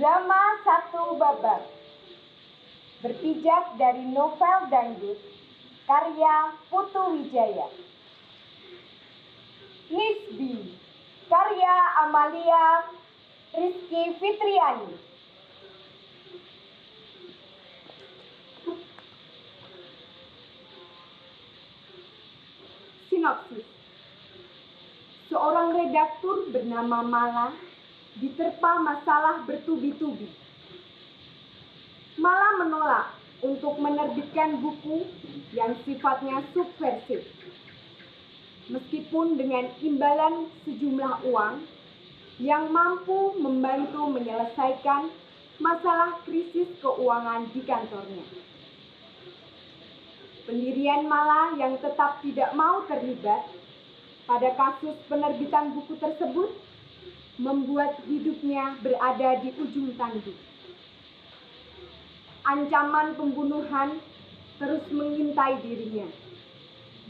Drama Satu Babak berpijak dari novel dangdut karya Putu Wijaya. Nisbi karya Amalia Rizky Fitriani. Sinopsis. Seorang redaktur bernama Mala diterpa masalah bertubi-tubi. Mala menolak untuk menerbitkan buku yang sifatnya subversif. Meskipun dengan imbalan sejumlah uang yang mampu membantu menyelesaikan masalah krisis keuangan di kantornya. Pendirian Mala yang tetap tidak mau terlibat pada kasus penerbitan buku tersebut membuat hidupnya berada di ujung tanduk. Ancaman pembunuhan terus mengintai dirinya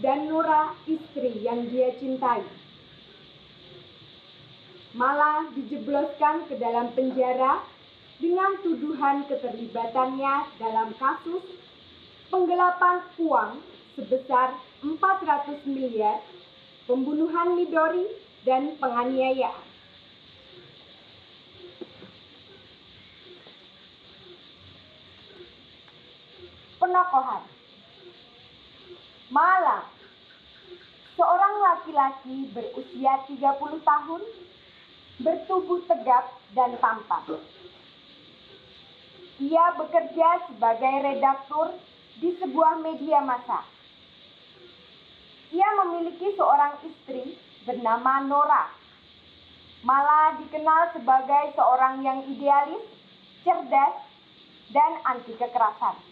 dan Nora, istri yang dia cintai. Mala dijebloskan ke dalam penjara dengan tuduhan keterlibatannya dalam kasus penggelapan uang sebesar 400 miliar, pembunuhan Midori, dan penganiayaan. Penokohan. Mala, seorang laki-laki berusia 30 tahun, bertubuh tegap dan tampan. Ia bekerja sebagai redaktur di sebuah media massa. Ia memiliki seorang istri bernama Nora. Mala dikenal sebagai seorang yang idealis, cerdas, dan anti kekerasan.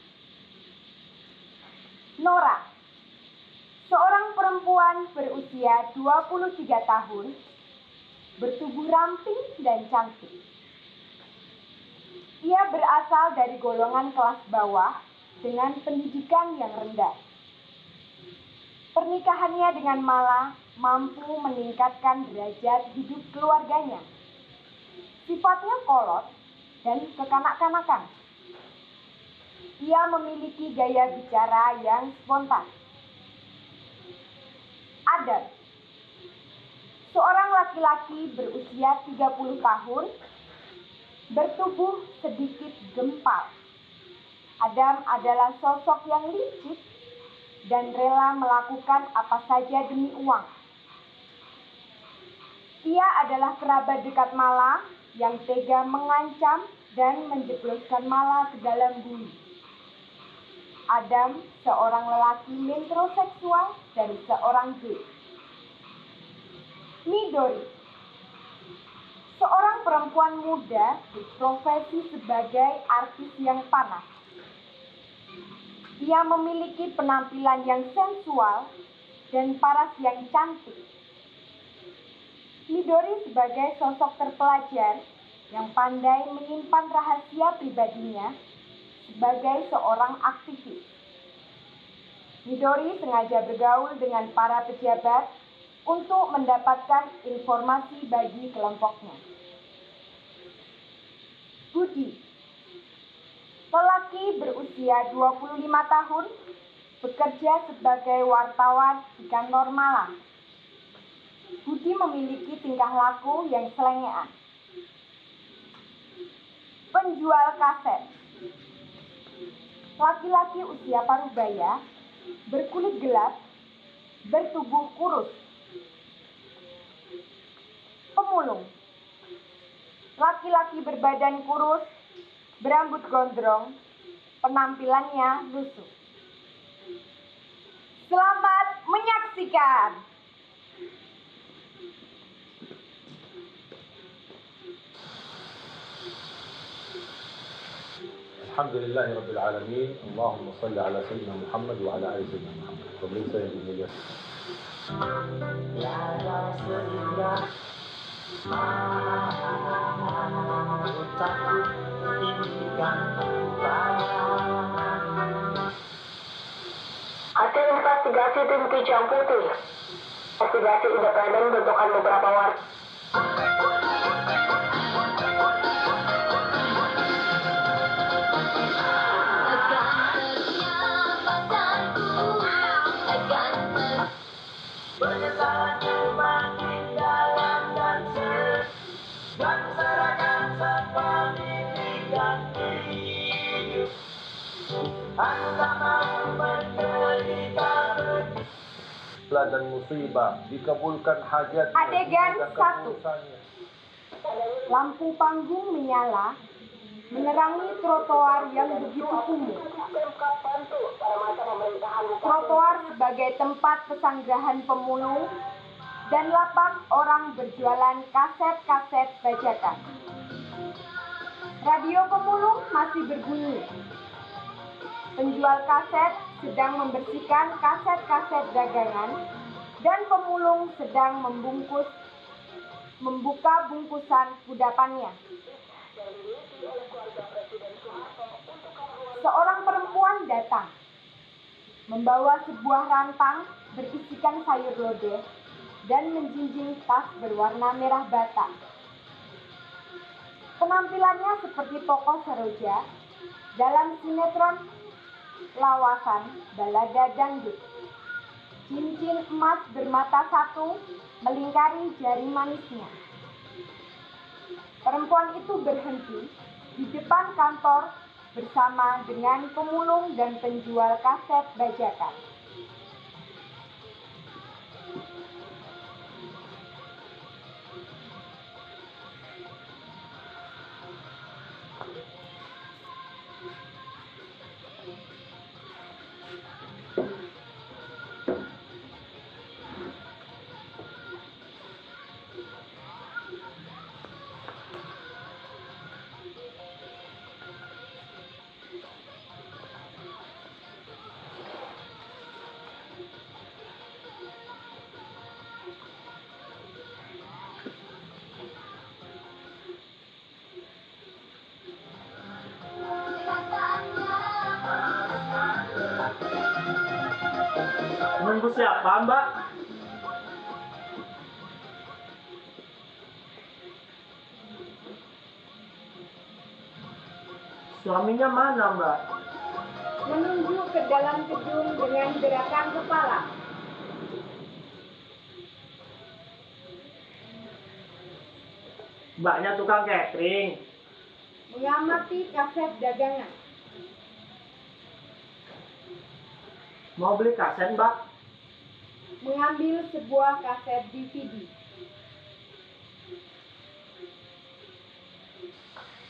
Nora, seorang perempuan berusia 23 tahun, bertubuh ramping dan cantik. Ia berasal dari golongan kelas bawah dengan pendidikan yang rendah. Pernikahannya dengan Mala mampu meningkatkan derajat hidup keluarganya. Sifatnya kolot dan kekanak-kanakan. Ia memiliki gaya bicara yang spontan. Adam, seorang laki-laki berusia 30 tahun, bertubuh sedikit gempal. Adam adalah sosok yang licik dan rela melakukan apa saja demi uang. Ia adalah kerabat dekat Mala yang tega mengancam dan menjebloskan Mala ke dalam bui. Adam, seorang lelaki metroseksual dan seorang gay. Midori, seorang perempuan muda berprofesi sebagai artis yang panas. Ia memiliki penampilan yang sensual dan paras yang cantik. Midori sebagai sosok terpelajar yang pandai menyimpan rahasia pribadinya sebagai seorang aktivis. Midori sengaja bergaul dengan para pejabat untuk mendapatkan informasi bagi kelompoknya. Budi, lelaki berusia 25 tahun, bekerja sebagai wartawan di kantor Mala. Budi memiliki tingkah laku yang selengean. Penjual kaset, laki-laki usia parubaya, berkulit gelap, bertubuh kurus. Pemulung, laki-laki berbadan kurus, berambut gondrong, penampilannya lusuh. Selamat menyaksikan. Alhamdulillahi Rabbil Alamin. Allahumma salli ala Sayyidina Muhammad wa ala ali Sayyidina Muhammad. Pemirsa yang dimuliakan. Ya Rasulullah, takut indikan hasil investigasi tim Kijang Putih. Investigasi independen bentukan beberapa warga. dan musibah, dikabulkan hajat. Adegan 1. Lampu panggung menyala, menerangi trotoar yang begitu kumuh. Trotoar sebagai tempat pesanggrahan pemulung dan lapak orang berjualan kaset-kaset bajakan. Radio pemulung masih berbunyi. Penjual kaset sedang membersihkan kaset-kaset dagangan dan pemulung sedang membuka bungkusan kudapannya. Seorang perempuan datang, membawa sebuah rantang berisikan sayur lodeh dan menjinjing tas berwarna merah bata. Penampilannya seperti tokoh Seroja dalam sinetron lawasan balada dangdut. Cincin emas bermata satu melingkari jari manisnya. Perempuan itu berhenti di depan kantor bersama dengan pemulung dan penjual kaset bajakan. Menunggu siapa, Mbak? Suaminya mana, Mbak? Menunjuk ke dalam gedung dengan gerakan kepala. Mbaknya tukang catering. Mengamati kaset dagangan. Mau beli kaset, Mbak? Mengambil sebuah kaset DVD.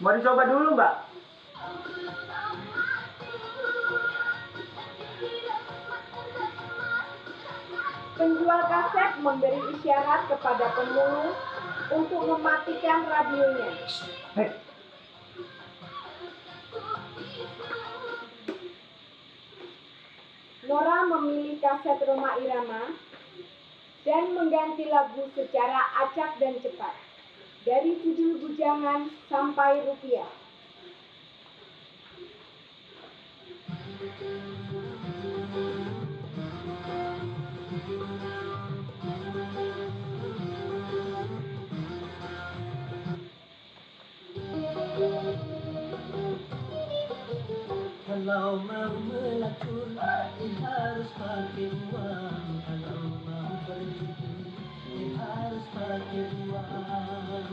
Mau dicoba dulu, Mbak? Penjual kaset memberi isyarat kepada pemulung untuk mematikan radionya. Hei, Nora memilih kaset Rhoma Irama dan mengganti lagu secara acak dan cepat, dari judul bujangan sampai rupiah. Kalau mau melacur, harus pakai uang. Kalau mau pergi, harus pakai uang.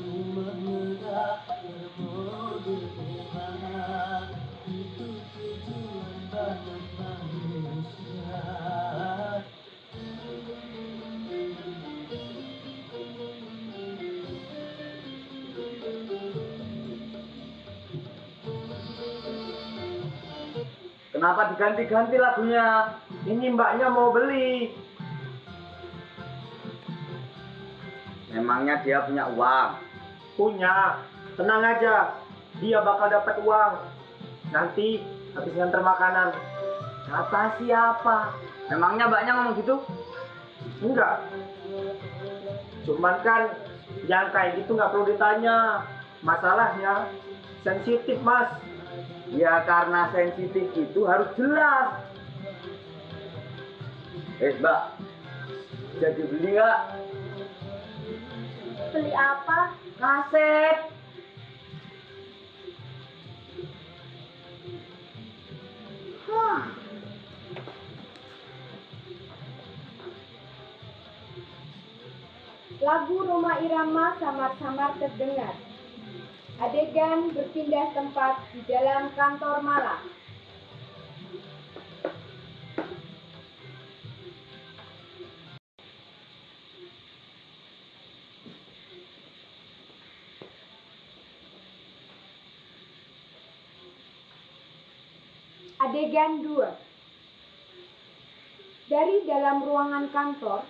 Rumah megah, bermobil mewah, itu tujuan banyak manusia. kenapa diganti-ganti lagunya? Ini mbaknya mau beli. Memangnya dia punya uang? Punya. Tenang aja, dia bakal dapat uang. Nanti habis nganter makanan. Kata siapa? Memangnya mbaknya ngomong gitu? Enggak. Cuman kan yang kayak gitu nggak perlu ditanya. Masalahnya sensitif, Mas. Ya karena sensitif itu harus jelas. Mbak, jadi beli nggak? Beli apa? Kaset. Lagu Rhoma Irama samar-samar terdengar. Adegan berpindah tempat di dalam kantor Mala. Adegan 2. Dari dalam ruangan kantor,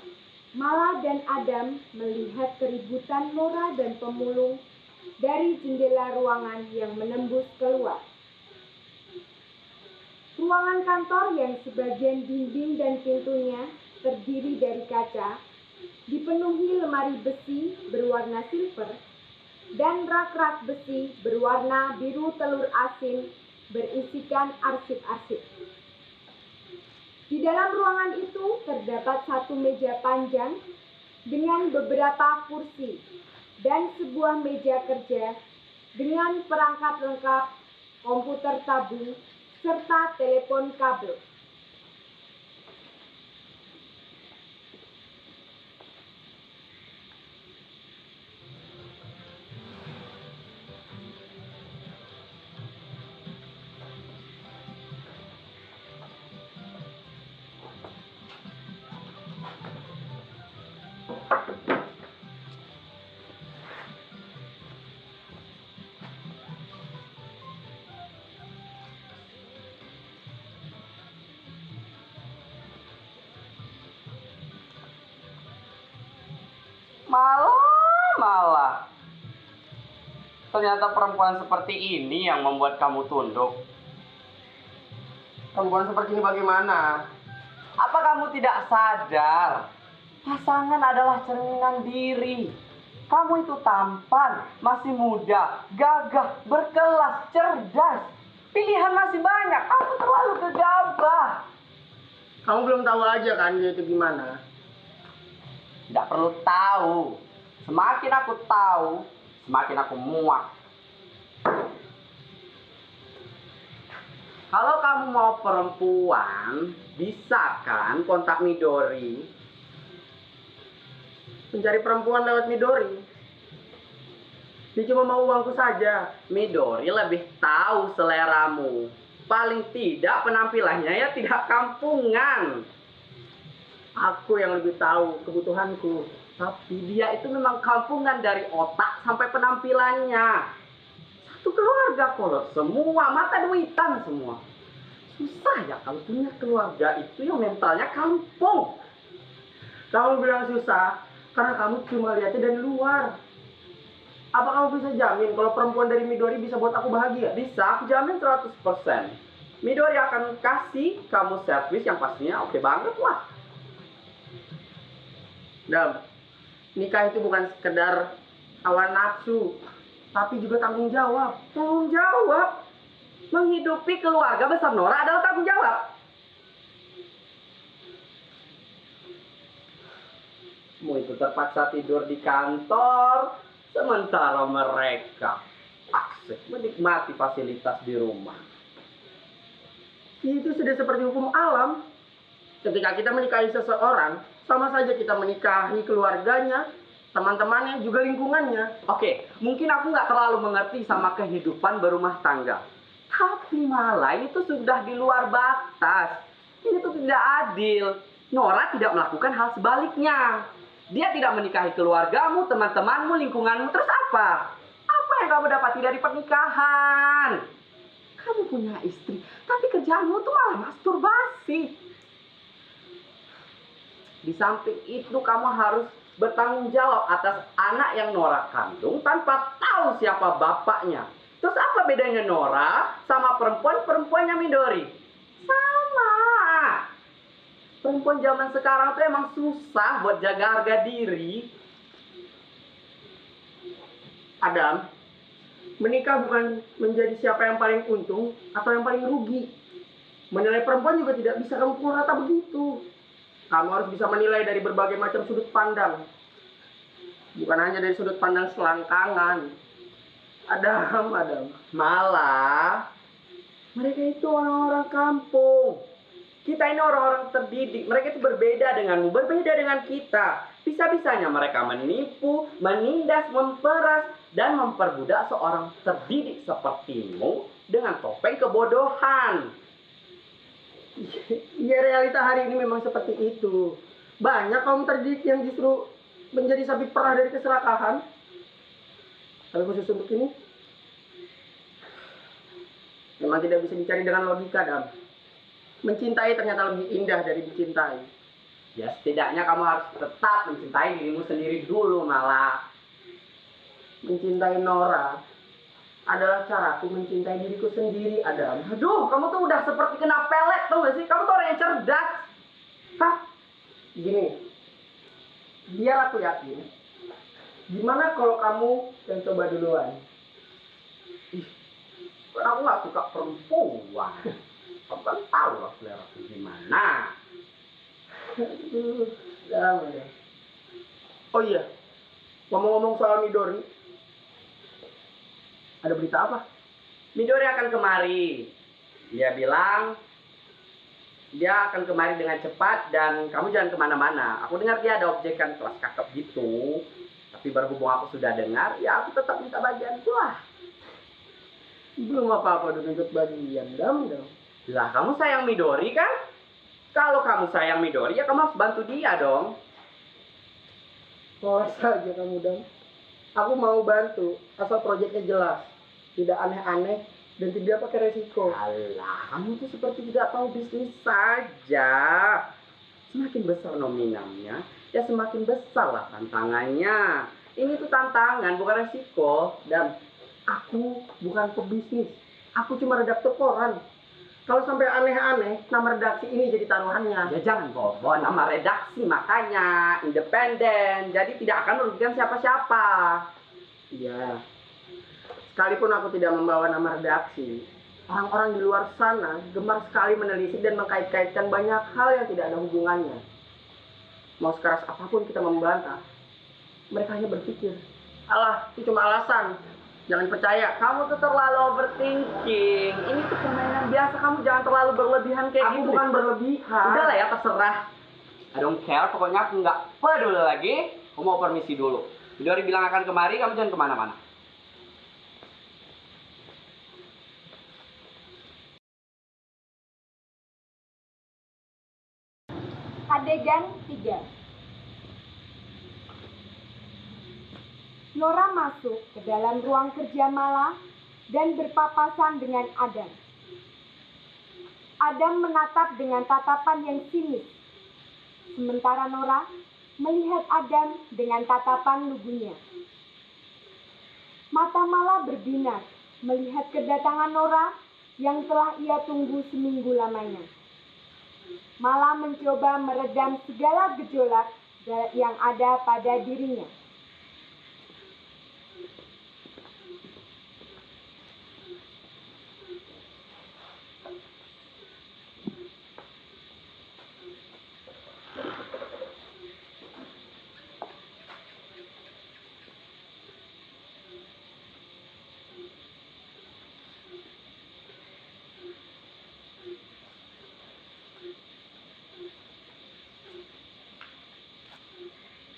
Mala dan Adam melihat keributan Nora dan pemulung dari jendela ruangan yang menembus keluar. Ruangan kantor yang sebagian dinding dan pintunya terdiri dari kaca, dipenuhi lemari besi berwarna silver dan rak-rak besi berwarna biru telur asin berisikan arsip-arsip. Di dalam ruangan itu terdapat satu meja panjang dengan beberapa kursi dan sebuah meja kerja dengan perangkat lengkap, komputer tabung, serta telepon kabel. Malah. Ternyata perempuan seperti ini yang membuat kamu tunduk. Perempuan seperti ini bagaimana? Apa kamu tidak sadar? Pasangan adalah cerminan diri. Kamu itu tampan, masih muda, gagah, berkelas, cerdas. Pilihan masih banyak, kamu terlalu gegabah. Kamu belum tahu aja kan dia itu gimana? Tidak perlu tahu. Semakin aku tahu, semakin aku muak. Kalau kamu mau perempuan, bisa kan kontak Midori? Mencari perempuan lewat Midori. Dia cuma mau uangku saja. Midori lebih tahu seleramu. Paling tidak penampilannya ya tidak kampungan. Aku yang lebih tahu kebutuhanku. Tapi dia itu memang kampungan dari otak sampai penampilannya. Satu keluarga kolot semua, mata duitan semua. Susah ya kalau punya keluarga itu yang mentalnya kampung. Kamu bilang susah karena kamu cuma lihatnya dari luar. Apa kamu bisa jamin kalau perempuan dari Midori bisa buat aku bahagia? Bisa, aku jamin 100%. Midori akan kasih kamu servis yang pastinya oke banget lah. Dam, nikah itu bukan sekedar hawa nafsu, tapi juga tanggung jawab. Tanggung jawab. Menghidupi keluarga besar Nora adalah tanggung jawab. Kamu itu terpaksa tidur di kantor, sementara mereka asik menikmati fasilitas di rumah. Itu sudah seperti hukum alam. Ketika kita menikahi seseorang, sama saja kita menikahi keluarganya, teman-temannya, juga lingkungannya. Oke, mungkin aku nggak terlalu mengerti sama kehidupan berumah tangga. Tapi malah itu sudah di luar batas. Ini tuh tidak adil. Nora tidak melakukan hal sebaliknya. Dia tidak menikahi keluargamu, teman-temanmu, lingkunganmu. Terus apa? Apa yang kamu dapati dari pernikahan? Kamu punya istri, tapi kerjaanmu tuh malah masturbasi. Di samping itu kamu harus bertanggung jawab atas anak yang Nora kandung tanpa tahu siapa bapaknya. Terus apa bedanya Nora sama perempuan-perempuannya Midori? Sama. Perempuan zaman sekarang tuh emang susah buat jaga harga diri. Adam, menikah bukan menjadi siapa yang paling untung atau yang paling rugi. Menilai perempuan juga tidak bisa kamu pukul rata begitu. Kamu harus bisa menilai dari berbagai macam sudut pandang. Bukan hanya dari sudut pandang selangkangan. Adam. Malah, mereka itu orang-orang kampung. Kita ini orang-orang terdidik. Mereka itu berbeda denganmu, berbeda dengan kita. Bisa-bisanya mereka menipu, menindas, memperas, dan memperbudak seorang terdidik sepertimu dengan topeng kebodohan. Iya, realita hari ini memang seperti itu. Banyak kaum terdidik yang justru menjadi sapi perah dari keserakahan. Tapi khusus untuk ini, memang tidak bisa dicari dengan logika, Dam. Mencintai ternyata lebih indah dari dicintai. Ya setidaknya kamu harus tetap mencintai dirimu sendiri dulu malah. Mencintai Nora adalah caraku mencintai diriku sendiri, Adam. Aduh, kamu tuh udah seperti kena pelet, tau gak sih? Kamu tuh orang yang cerdas. Hah? Gini, biar aku yakin. Gimana kalau kamu yang coba duluan? Karena aku gak suka perempuan. Kamu kan tahu lah selera aku gimana. Jangan ya. Oh iya, ngomong-ngomong soal Midori, ada berita apa? Midori akan kemari. Dia bilang dia akan kemari dengan cepat dan kamu jangan kemana-mana. Aku dengar dia ada objekan kelas kakap gitu. Tapi berhubung aku sudah dengar, ya aku tetap minta bagian lah. Belum apa-apa udah nuntut bagian, Dam. Lah kamu sayang Midori kan? Kalau kamu sayang Midori ya kamu harus bantu dia dong. Polos saja kamu, Dam. Aku mau bantu, asal proyeknya jelas. Tidak aneh-aneh dan tidak pakai resiko. Alah, kamu tuh seperti tidak tahu bisnis saja. Semakin besar nominalnya, ya semakin besar lah tantangannya. Ini tuh tantangan, bukan resiko. Dan Aku bukan pebisnis. Aku cuma redaktur koran. Kalau sampai aneh-aneh, nama redaksi ini jadi taruhannya. ya jangan bawa nama redaksi, makanya independen. Jadi tidak akan merugikan siapa-siapa. Iya. Sekalipun aku tidak membawa nama redaksi, orang-orang di luar sana gemar sekali menelisik dan mengkait-kaitkan banyak hal yang tidak ada hubungannya. Mau sekeras apapun kita membantah, mereka hanya berpikir, alah, itu cuma alasan. Jangan percaya. Kamu tuh terlalu overthinking. Ini tuh permainan biasa. Kamu jangan terlalu berlebihan kayak Aku gitu. bukan berlebihan. Udah lah ya, terserah. I don't care. Pokoknya aku nggak peduli lagi. Aku mau permisi dulu. Midori bilang akan kemari. Kamu jangan kemana-mana. Adegan 3. Nora masuk ke dalam ruang kerja Mala dan berpapasan dengan Adam. Adam menatap dengan tatapan yang sinis, sementara Nora melihat Adam dengan tatapan lugunya. Mata Mala berbinar melihat kedatangan Nora yang telah ia tunggu seminggu lamanya. Mala mencoba meredam segala gejolak yang ada pada dirinya.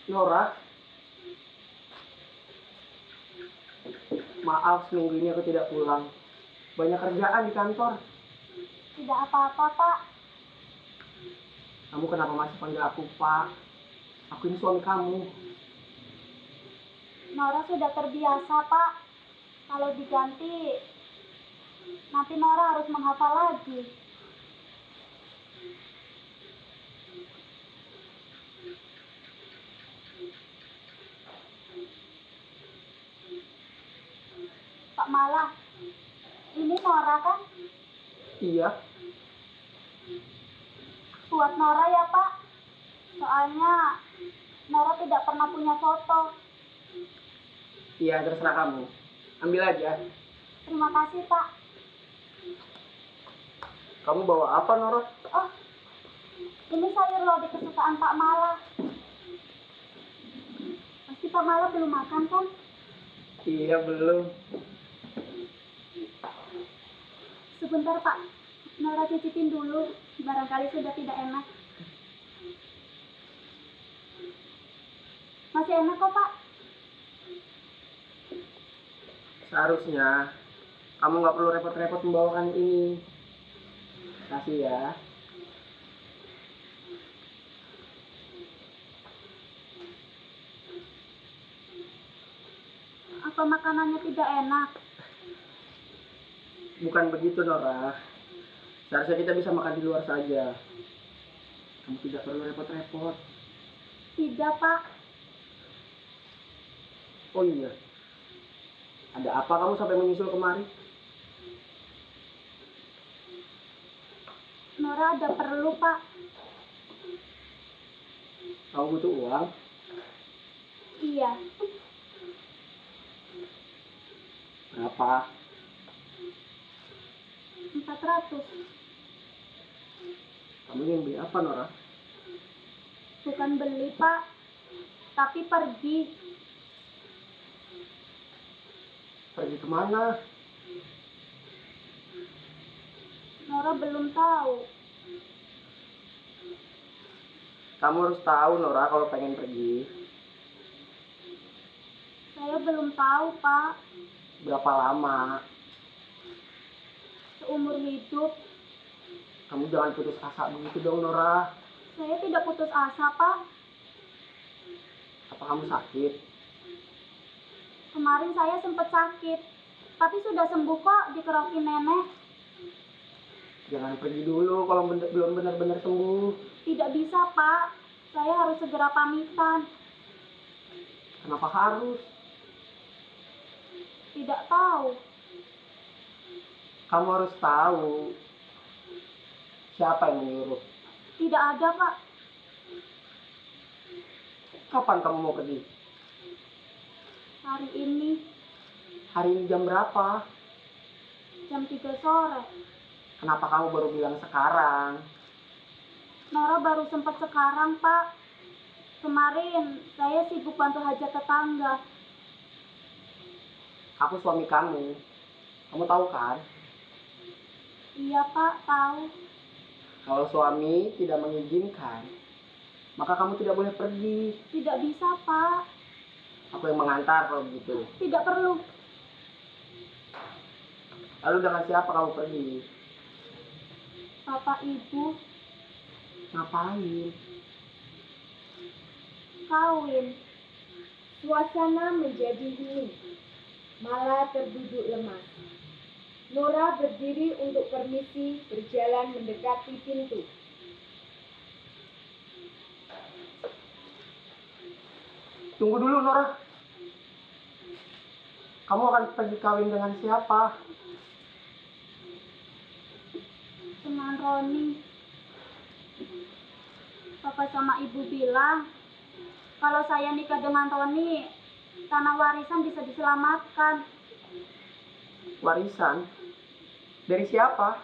Nora, maaf seminggu ini aku tidak pulang. Banyak kerjaan di kantor. Tidak apa-apa, Pak. Kamu kenapa masih panggil aku, Pak? Aku ini suami kamu. Nora sudah terbiasa, Pak. Kalau diganti, nanti Nora harus menghafal lagi. Pak Mala, ini Nora kan? Iya, Buat Nora ya, Pak. Soalnya Nora tidak pernah punya foto. iya terserah kamu. Ambil aja. Terima kasih, Pak. Kamu bawa apa, Nora? Oh, ini sayur lodeh kesukaan Pak Mala. Pasti Pak Mala belum makan kan? Iya, belum. Sebentar, Pak. Nora cicipin dulu. Barangkali sudah tidak enak. Masih enak kok, Pak. Seharusnya kamu nggak perlu repot-repot membawakan ini. Kasih ya. Apa makanannya tidak enak? Bukan begitu, Nora. Seharusnya kita bisa makan di luar saja. Kamu tidak perlu repot-repot. Tidak, Pak. Oh iya. Ada apa kamu sampai menyusul kemari? Nora ada perlu, Pak. Kamu butuh uang? Iya, Berapa? 400. Kamu ingin beli apa, Nora? Bukan beli, Pak. Tapi pergi. Pergi kemana? Nora belum tahu. Kamu harus tahu, Nora, kalau pengen pergi. Saya belum tahu, Pak. Berapa lama? Seumur hidup. Kamu jangan putus asa begitu dong, Nora. Saya tidak putus asa, Pak. Apa kamu sakit? Kemarin saya sempat sakit. Tapi sudah sembuh kok, dikerokin nenek. Jangan pergi dulu kalau belum benar-benar sembuh. Tidak bisa, Pak. Saya harus segera pamitan. Kenapa harus? Tidak tahu. Kamu harus tahu siapa yang menyuruh. Tidak ada, Pak. Kapan kamu mau pergi? Hari ini Hari ini jam berapa? jam 3 sore. Kenapa kamu baru bilang sekarang? Nora baru sempat sekarang, Pak. Kemarin saya sibuk bantu hajat tetangga. Aku suami kamu. Kamu tahu kan? Iya, Pak, tahu. Kalau suami tidak mengizinkan, maka kamu tidak boleh pergi. Tidak bisa, Pak. Aku yang mengantar kalau begitu. Tidak perlu. Lalu dengan siapa kamu pergi? Bapak Ibu Ngapain? kawin. Suasana menjadi hening. Mala terduduk lemas. Nora berdiri untuk permisi berjalan mendekati pintu. Tunggu dulu, Nora. Kamu akan pergi kawin dengan siapa? Dengan Roni. Bapak sama Ibu bilang, kalau saya nikah dengan Roni, tanah warisan bisa diselamatkan. Warisan? Dari siapa?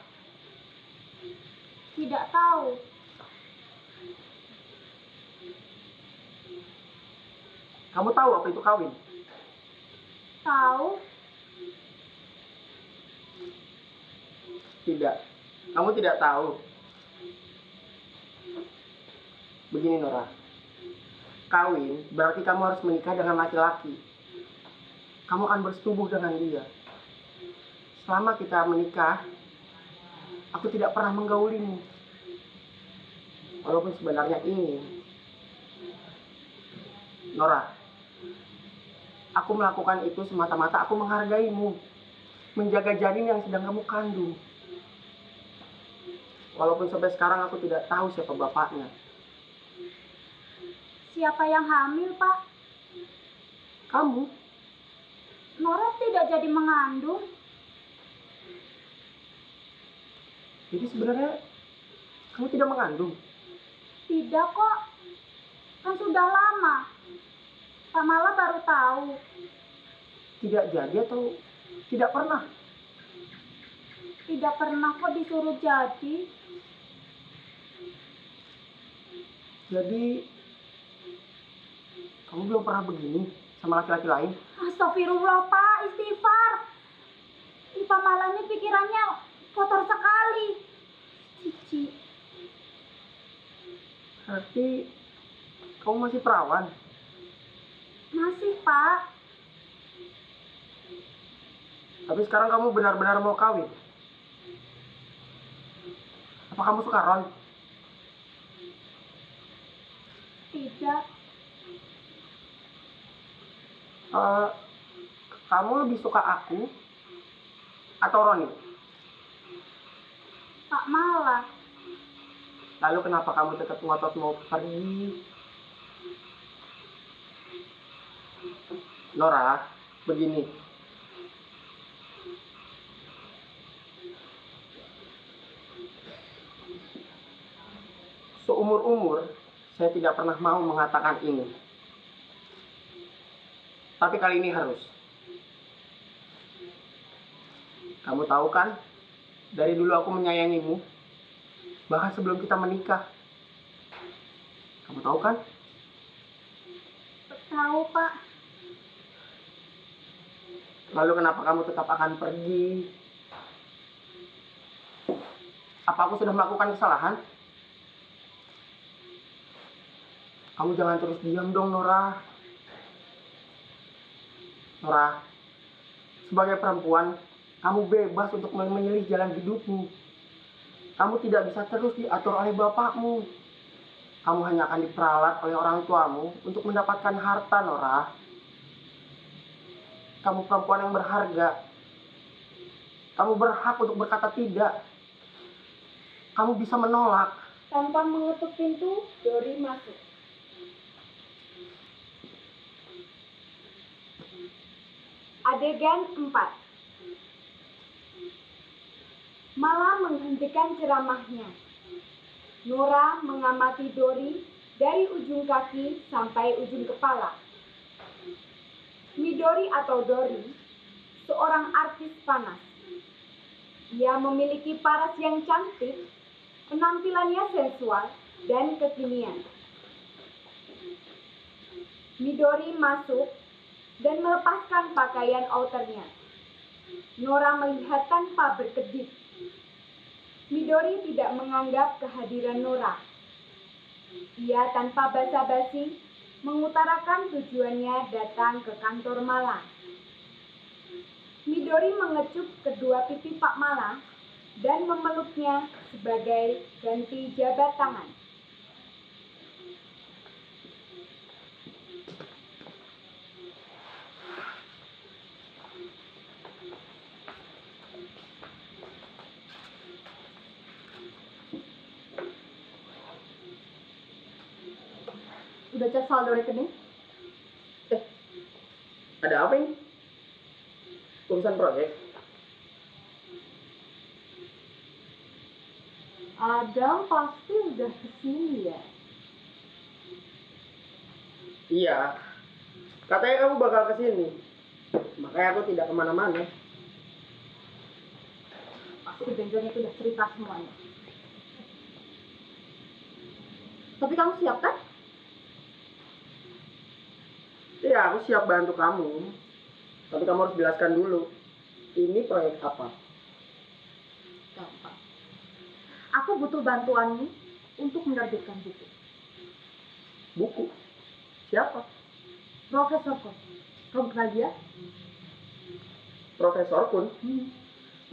Tidak tahu. Kamu tahu apa itu kawin? Tahu? Tidak. Kamu tidak tahu. Begini, Nora. Kawin berarti kamu harus menikah dengan laki-laki. Kamu akan bersetubuh dengan dia. Selama kita menikah, aku tidak pernah menggaulimu. Walaupun sebenarnya ingin. Nora, aku melakukan itu semata-mata aku menghargaimu. Menjaga janin yang sedang kamu kandung. Walaupun sampai sekarang aku tidak tahu siapa bapaknya. Siapa yang hamil, Pak? Kamu? Nora tidak jadi mengandung. Jadi sebenarnya kamu tidak mengandung? Tidak kok. Kan sudah lama. Pak Mala baru tahu. Tidak jadi atau tidak pernah? Tidak pernah kok disuruh jadi. Jadi kamu belum pernah begini sama laki-laki lain? Astagfirullah, Pak. Istighfar. Pak Mala ini pikirannya kotor sekali. Cici. Berarti kamu masih perawan? Masih, Pak. Tapi sekarang kamu benar-benar mau kawin. Apa kamu suka Ron? Tidak. Kamu lebih suka aku atau Roni? Pak Mala. Lalu kenapa kamu tetap ngotot mau pergi? Nora, begini. Seumur-umur, saya tidak pernah mau mengatakan ini. Tapi kali ini harus. Kamu tahu kan, dari dulu aku menyayangimu, bahkan sebelum kita menikah. Kamu tahu kan? Tahu, Pak. Lalu kenapa kamu tetap akan pergi? Apa aku sudah melakukan kesalahan? Kamu jangan terus diam dong, Nora. Nora, sebagai perempuan, kamu bebas untuk memilih jalan hidupmu. Kamu tidak bisa terus diatur oleh bapakmu. Kamu hanya akan diperalat oleh orang tuamu untuk mendapatkan harta, Nora. Kamu perempuan yang berharga. Kamu berhak untuk berkata tidak. Kamu bisa menolak. Tanpa mengetuk pintu, Dori masuk. Adegan 4. Mala menghentikan ceramahnya. Nora mengamati Dori dari ujung kaki sampai ujung kepala. Midori atau Dori, seorang artis panas. Ia memiliki paras yang cantik, penampilannya sensual dan kekinian. Midori masuk dan melepaskan pakaian outernya. Nora melihat tanpa berkedip. Midori tidak menganggap kehadiran Nora. Ia tanpa basa-basi mengutarakan tujuannya datang ke kantor Mala. Midori mengecup kedua pipi Pak Mala dan memeluknya sebagai ganti jabat tangan. Udah cek saldo rekening? Ada apa ini? Urusan proyek? Adam pasti udah kesini ya? Iya. Katanya kamu bakal kesini. Makanya aku tidak kemana-mana. Pasti Benjon itu udah cerita semuanya. Tapi kamu siap kan? Iya, aku siap bantu kamu. Tapi kamu harus jelaskan dulu. Ini proyek apa? Gampang. Aku butuh bantuanmu untuk menerbitkan buku. Buku. Siapa? Profesor Kon. Kamu kenal dia? Profesor Kun?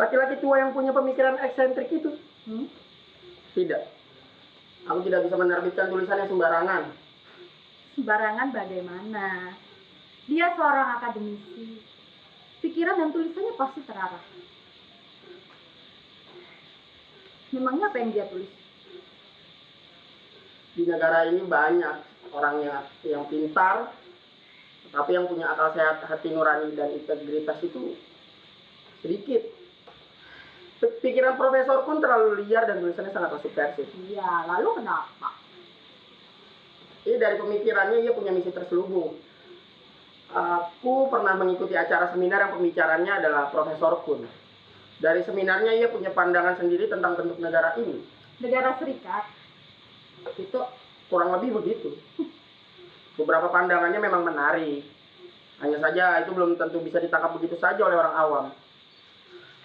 Laki-laki tua yang punya pemikiran eksentrik itu? Tidak. Aku tidak bisa menerbitkan tulisannya sembarangan. Sembarangan bagaimana? Dia seorang akademisi. Pikiran dan tulisannya pasti terarah. Memangnya apa yang dia tulis? Di negara ini banyak orang yang pintar, tapi yang punya akal sehat, hati nurani, dan integritas itu sedikit. Pikiran profesor pun terlalu liar dan tulisannya sangat subversif. Iya, lalu kenapa? Ini dari pemikirannya ia punya misi terselubung. Aku pernah mengikuti acara seminar yang pembicaranya adalah Profesor Kun. Dari seminarnya ia punya pandangan sendiri tentang bentuk negara ini. Negara Serikat? Itu kurang lebih begitu. Beberapa pandangannya memang menarik. Hanya saja itu belum tentu bisa ditangkap begitu saja oleh orang awam.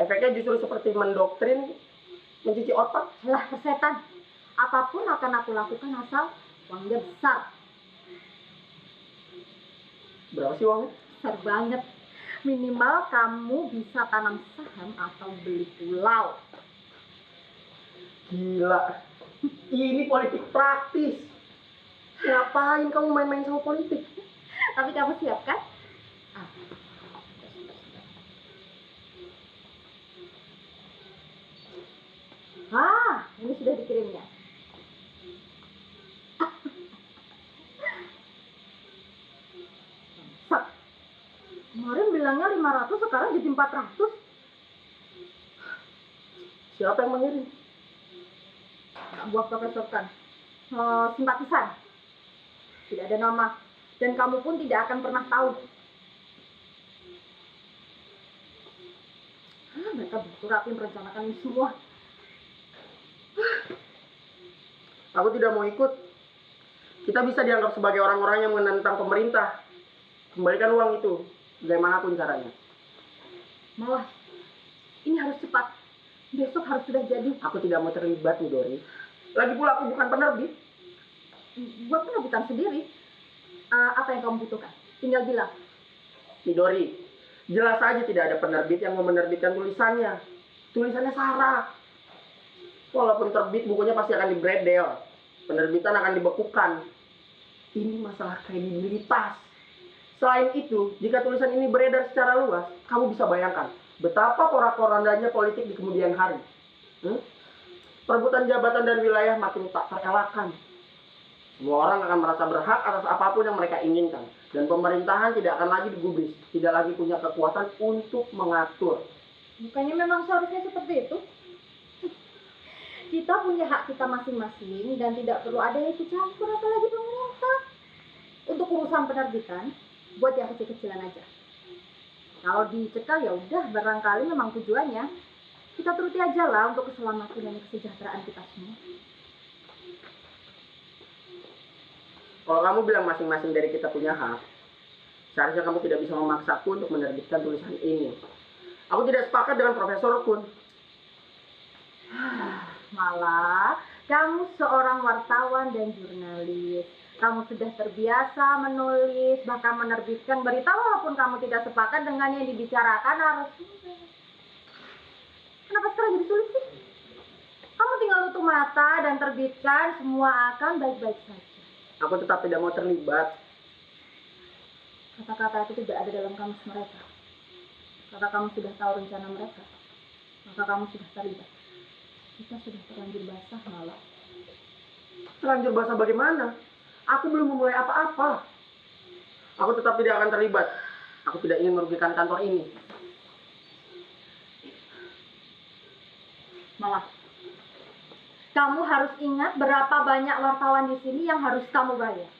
Efeknya justru seperti mendoktrin, mencuci otak. Lah, persetan. Apapun akan aku lakukan asal uangnya besar. Berapa sih uangnya? Besar banget. Minimal kamu bisa tanam saham atau beli pulau. Gila. Ini politik praktis. Ngapain kamu main-main sama politik? Tapi kamu siap kan? Ini sudah dikirimnya. Bangsat. Kemarin bilangnya 500, sekarang jadi 400. Siapa yang mengirim? Anak buah profesor kan. Simpatisan. Tidak ada nama. Dan kamu pun tidak akan pernah tahu. Mereka betul-betul merencanakan ini semua. Aku tidak mau ikut. Kita bisa dianggap sebagai orang-orang yang menentang pemerintah. Kembalikan uang itu, bagaimanapun caranya. Malah, ini harus cepat. Besok harus sudah jadi. Aku tidak mau terlibat, Midori. Lagi pula aku bukan penerbit. Buat penerbitan sendiri. Apa yang kamu butuhkan? Tinggal bilang. Midori, jelas saja tidak ada penerbit yang mau menerbitkan tulisannya. Tulisannya Sarah. Walaupun terbit, bukunya pasti akan dibredel. Penerbitan akan dibekukan. Ini masalah kredibilitas. Selain itu, jika tulisan ini beredar secara luas, kamu bisa bayangkan betapa porak-porandanya politik di kemudian hari. Perebutan jabatan dan wilayah makin tak terelakkan. Semua orang akan merasa berhak atas apapun yang mereka inginkan. Dan pemerintahan tidak akan lagi digubris. Tidak lagi punya kekuatan untuk mengatur. Bukannya memang seharusnya seperti itu? Kita punya hak kita masing-masing dan tidak perlu ada yang ikut campur, apalagi pemerintah. Untuk urusan penerbitan, buat yang kecil-kecilan aja. Kalau dicekal ya udah, barangkali memang tujuannya. Kita turuti aja lah untuk keselamatan dan kesejahteraan kita semua. Kalau kamu bilang masing-masing dari kita punya hak, seharusnya kamu tidak bisa memaksaku untuk menerbitkan tulisan ini. Aku tidak sepakat dengan Profesor Kun. Malah, kamu seorang wartawan dan jurnalis. Kamu sudah terbiasa menulis, bahkan menerbitkan berita walaupun kamu tidak sepakat dengan yang dibicarakan narasumber. Kenapa sekarang jadi sulit sih? Kamu tinggal tutup mata dan terbitkan, semua akan baik-baik saja. Aku tetap tidak mau terlibat. Kata-kata itu tidak ada dalam kamus mereka. Karena kamu sudah tahu rencana mereka, maka kamu sudah terlibat. Kita sudah terlanjur basah malah. Terlanjur basah bagaimana? Aku belum memulai apa-apa. Aku tetap tidak akan terlibat. Aku tidak ingin merugikan kantor ini. Malah, kamu harus ingat berapa banyak wartawan di sini yang harus kamu bayar.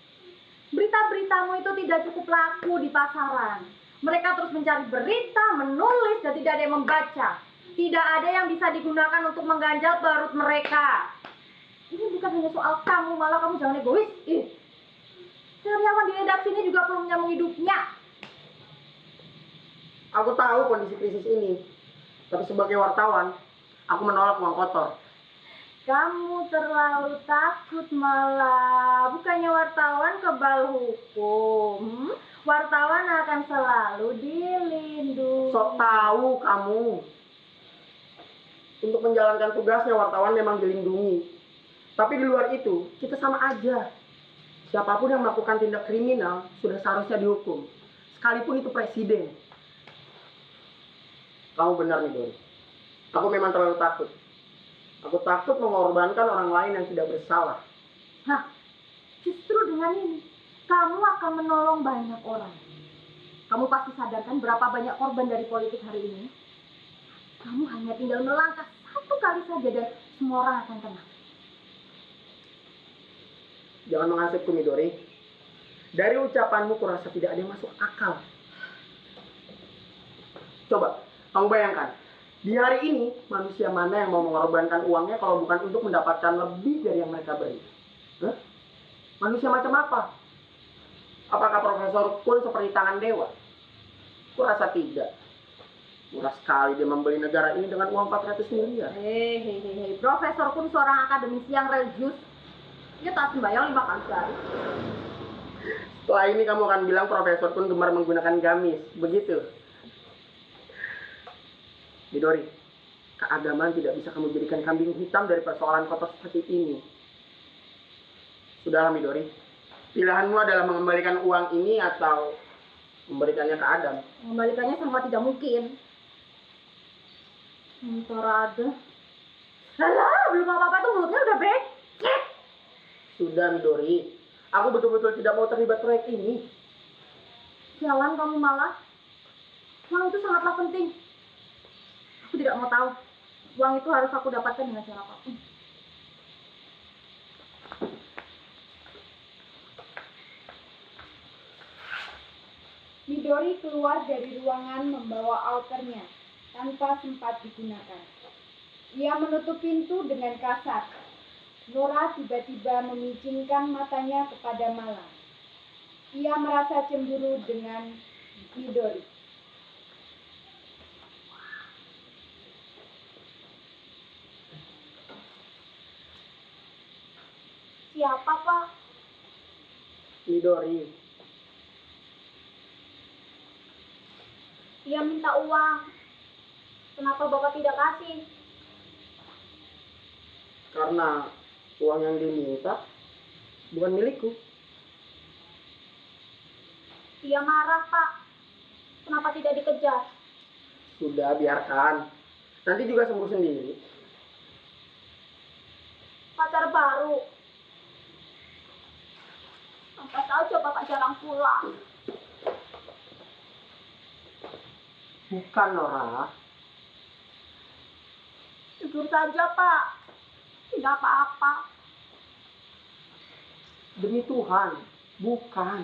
Berita-beritamu itu tidak cukup laku di pasaran. Mereka terus mencari berita, menulis, dan tidak ada yang membaca. Tidak ada yang bisa digunakan untuk mengganjal perut mereka. Ini bukan hanya soal kamu, malah kamu jangan egois. Karyawan di redaksi ini juga perlu menyambung hidupnya. Aku tahu kondisi krisis ini. Tapi sebagai wartawan, aku menolak uang kotor. Kamu terlalu takut malah. Bukannya wartawan kebal hukum. Wartawan akan selalu dilindungi. Sok tahu kamu. Untuk menjalankan tugasnya wartawan memang dilindungi. Tapi di luar itu, kita sama aja. Siapapun yang melakukan tindak kriminal sudah seharusnya dihukum. Sekalipun itu presiden. Kamu benar nih, Don. Aku memang terlalu takut. Aku takut mengorbankan orang lain yang tidak bersalah. Nah, justru dengan ini, kamu akan menolong banyak orang. Kamu pasti sadarkan berapa banyak korban dari politik hari ini. Kamu hanya tinggal melangkah satu kali saja dan semua orang akan tenang. Jangan menghasutku, Midori. Dari ucapanmu kurasa tidak ada yang masuk akal. Coba, kamu bayangkan. Di hari ini, manusia mana yang mau mengorbankan uangnya kalau bukan untuk mendapatkan lebih dari yang mereka beri? Manusia macam apa? Apakah Profesor Kun seperti tangan dewa? Kurasa tidak. Murah sekali dia membeli negara ini dengan uang 400 miliar. Hei, Profesor Kun seorang akademisi yang religius. Dia tak sembahyang 5 kali sehari. Setelah ini kamu akan bilang Profesor Kun gemar menggunakan gamis, begitu? Midori, keagamaan tidak bisa kamu jadikan kambing hitam dari persoalan kotor seperti ini. Sudahlah Midori, pilihanmu adalah mengembalikan uang ini atau memberikannya ke Adam. Mengembalikannya sangat tidak mungkin. Motor ada. Alah, belum apa-apa tuh mulutnya udah becek. Sudah Midori, aku betul-betul tidak mau terlibat proyek ini. Jalan kamu malah. Uang itu sangatlah penting. Aku tidak mau tahu. Uang itu harus aku dapatkan dengan cara apapun. Midori keluar dari ruangan membawa outernya tanpa sempat digunakan. Ia menutup pintu dengan kasar. Nora tiba-tiba memicingkan matanya kepada Mala. Ia merasa cemburu dengan Midori. Siapa, Pak? Midori, Dia minta uang. Kenapa Bapak tidak kasih? karena uang yang diminta bukan milikku. Dia marah, Pak. Kenapa tidak dikejar? Sudah, biarkan. Nanti juga sembuh sendiri. Pacar baru. Sampai saja Bapak jarang pulang. Bukan, Nora. Jujur saja, Pak. Tidak apa-apa. Demi Tuhan, bukan.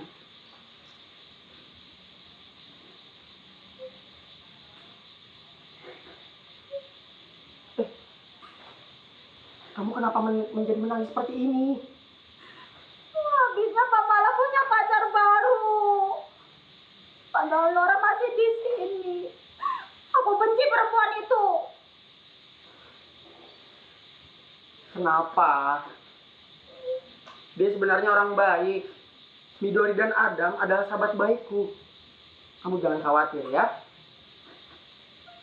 Kamu kenapa menjadi menangis seperti ini? Habisnya Pak malah punya pacar baru. Padahal Nora masih di sini. Aku benci perempuan itu. Kenapa? Dia sebenarnya orang baik. Midori dan Adam adalah sahabat baikku. Kamu jangan khawatir ya.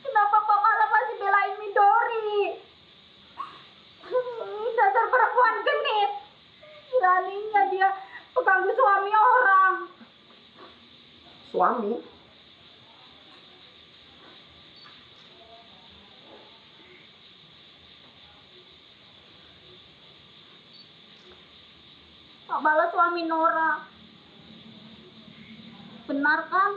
Kenapa Pak malah masih belain Midori? Dasar perempuan genit. Beraninya dia pengganggu suami orang. Suami? Pak Bala suami Nora. Benar kan?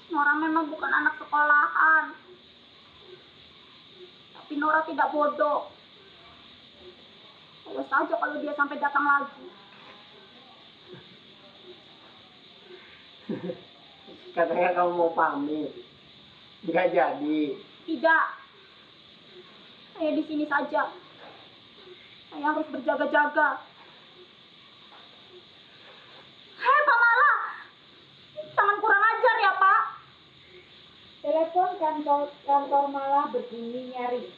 Nora memang bukan anak sekolahan. Tapi Nora tidak bodoh. Awas saja kalau dia sampai datang lagi. Katanya kamu mau pamit. Nggak jadi. Tidak. Saya di sini saja. Saya harus berjaga-jaga. Hei Pak Mala, jangan kurang ajar ya Pak. Telepon kantor Mala berbunyi nyaring.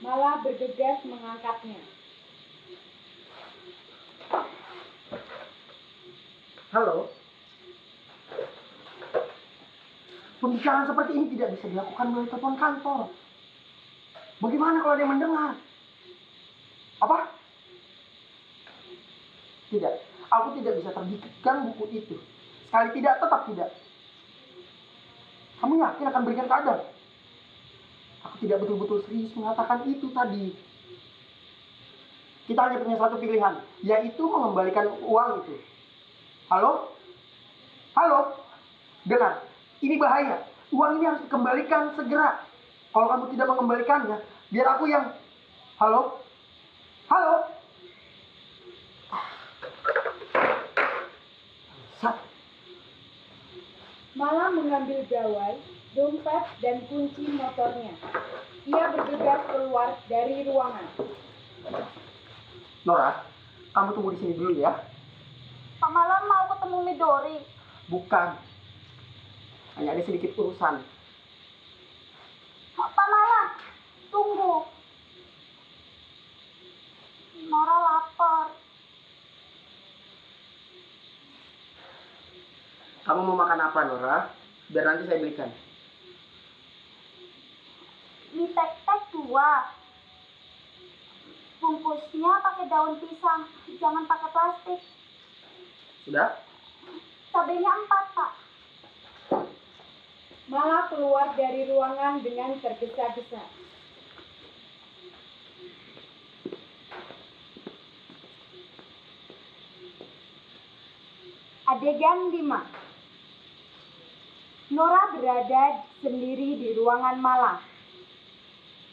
Mala bergegas mengangkatnya. Halo? Pembicaraan seperti ini tidak bisa dilakukan melalui telepon kantor. Bagaimana kalau ada yang mendengar? Apa? Tidak. Aku tidak bisa terbitkan buku itu. Sekali tidak, tetap tidak. Kamu yakin akan berikan ke Adam? Aku tidak betul-betul serius mengatakan itu tadi. Kita hanya punya satu pilihan, yaitu mengembalikan uang itu. Halo? Halo? Dengar, ini bahaya. Uang ini harus dikembalikan segera. Kalau kamu tidak mengembalikannya, biar aku yang... Halo? Halo? Sat. Mala mengambil gawai, dompet, dan kunci motornya. Ia bergegas keluar dari ruangan. Nora, kamu tunggu di sini dulu ya. Pak Mala mau ketemu Midori. Bukan. Hanya ada sedikit urusan. Pak Mala, tunggu. Nora lapar. Kamu mau makan apa, Nora? Biar nanti saya belikan. Mie tek-tek 2. Bungkusnya pakai daun pisang, jangan pakai plastik. Sudah? Cabenya 4, Pak. Mala keluar dari ruangan dengan tergesa-gesa. Adegan 5. Nora berada sendiri di ruangan Mala.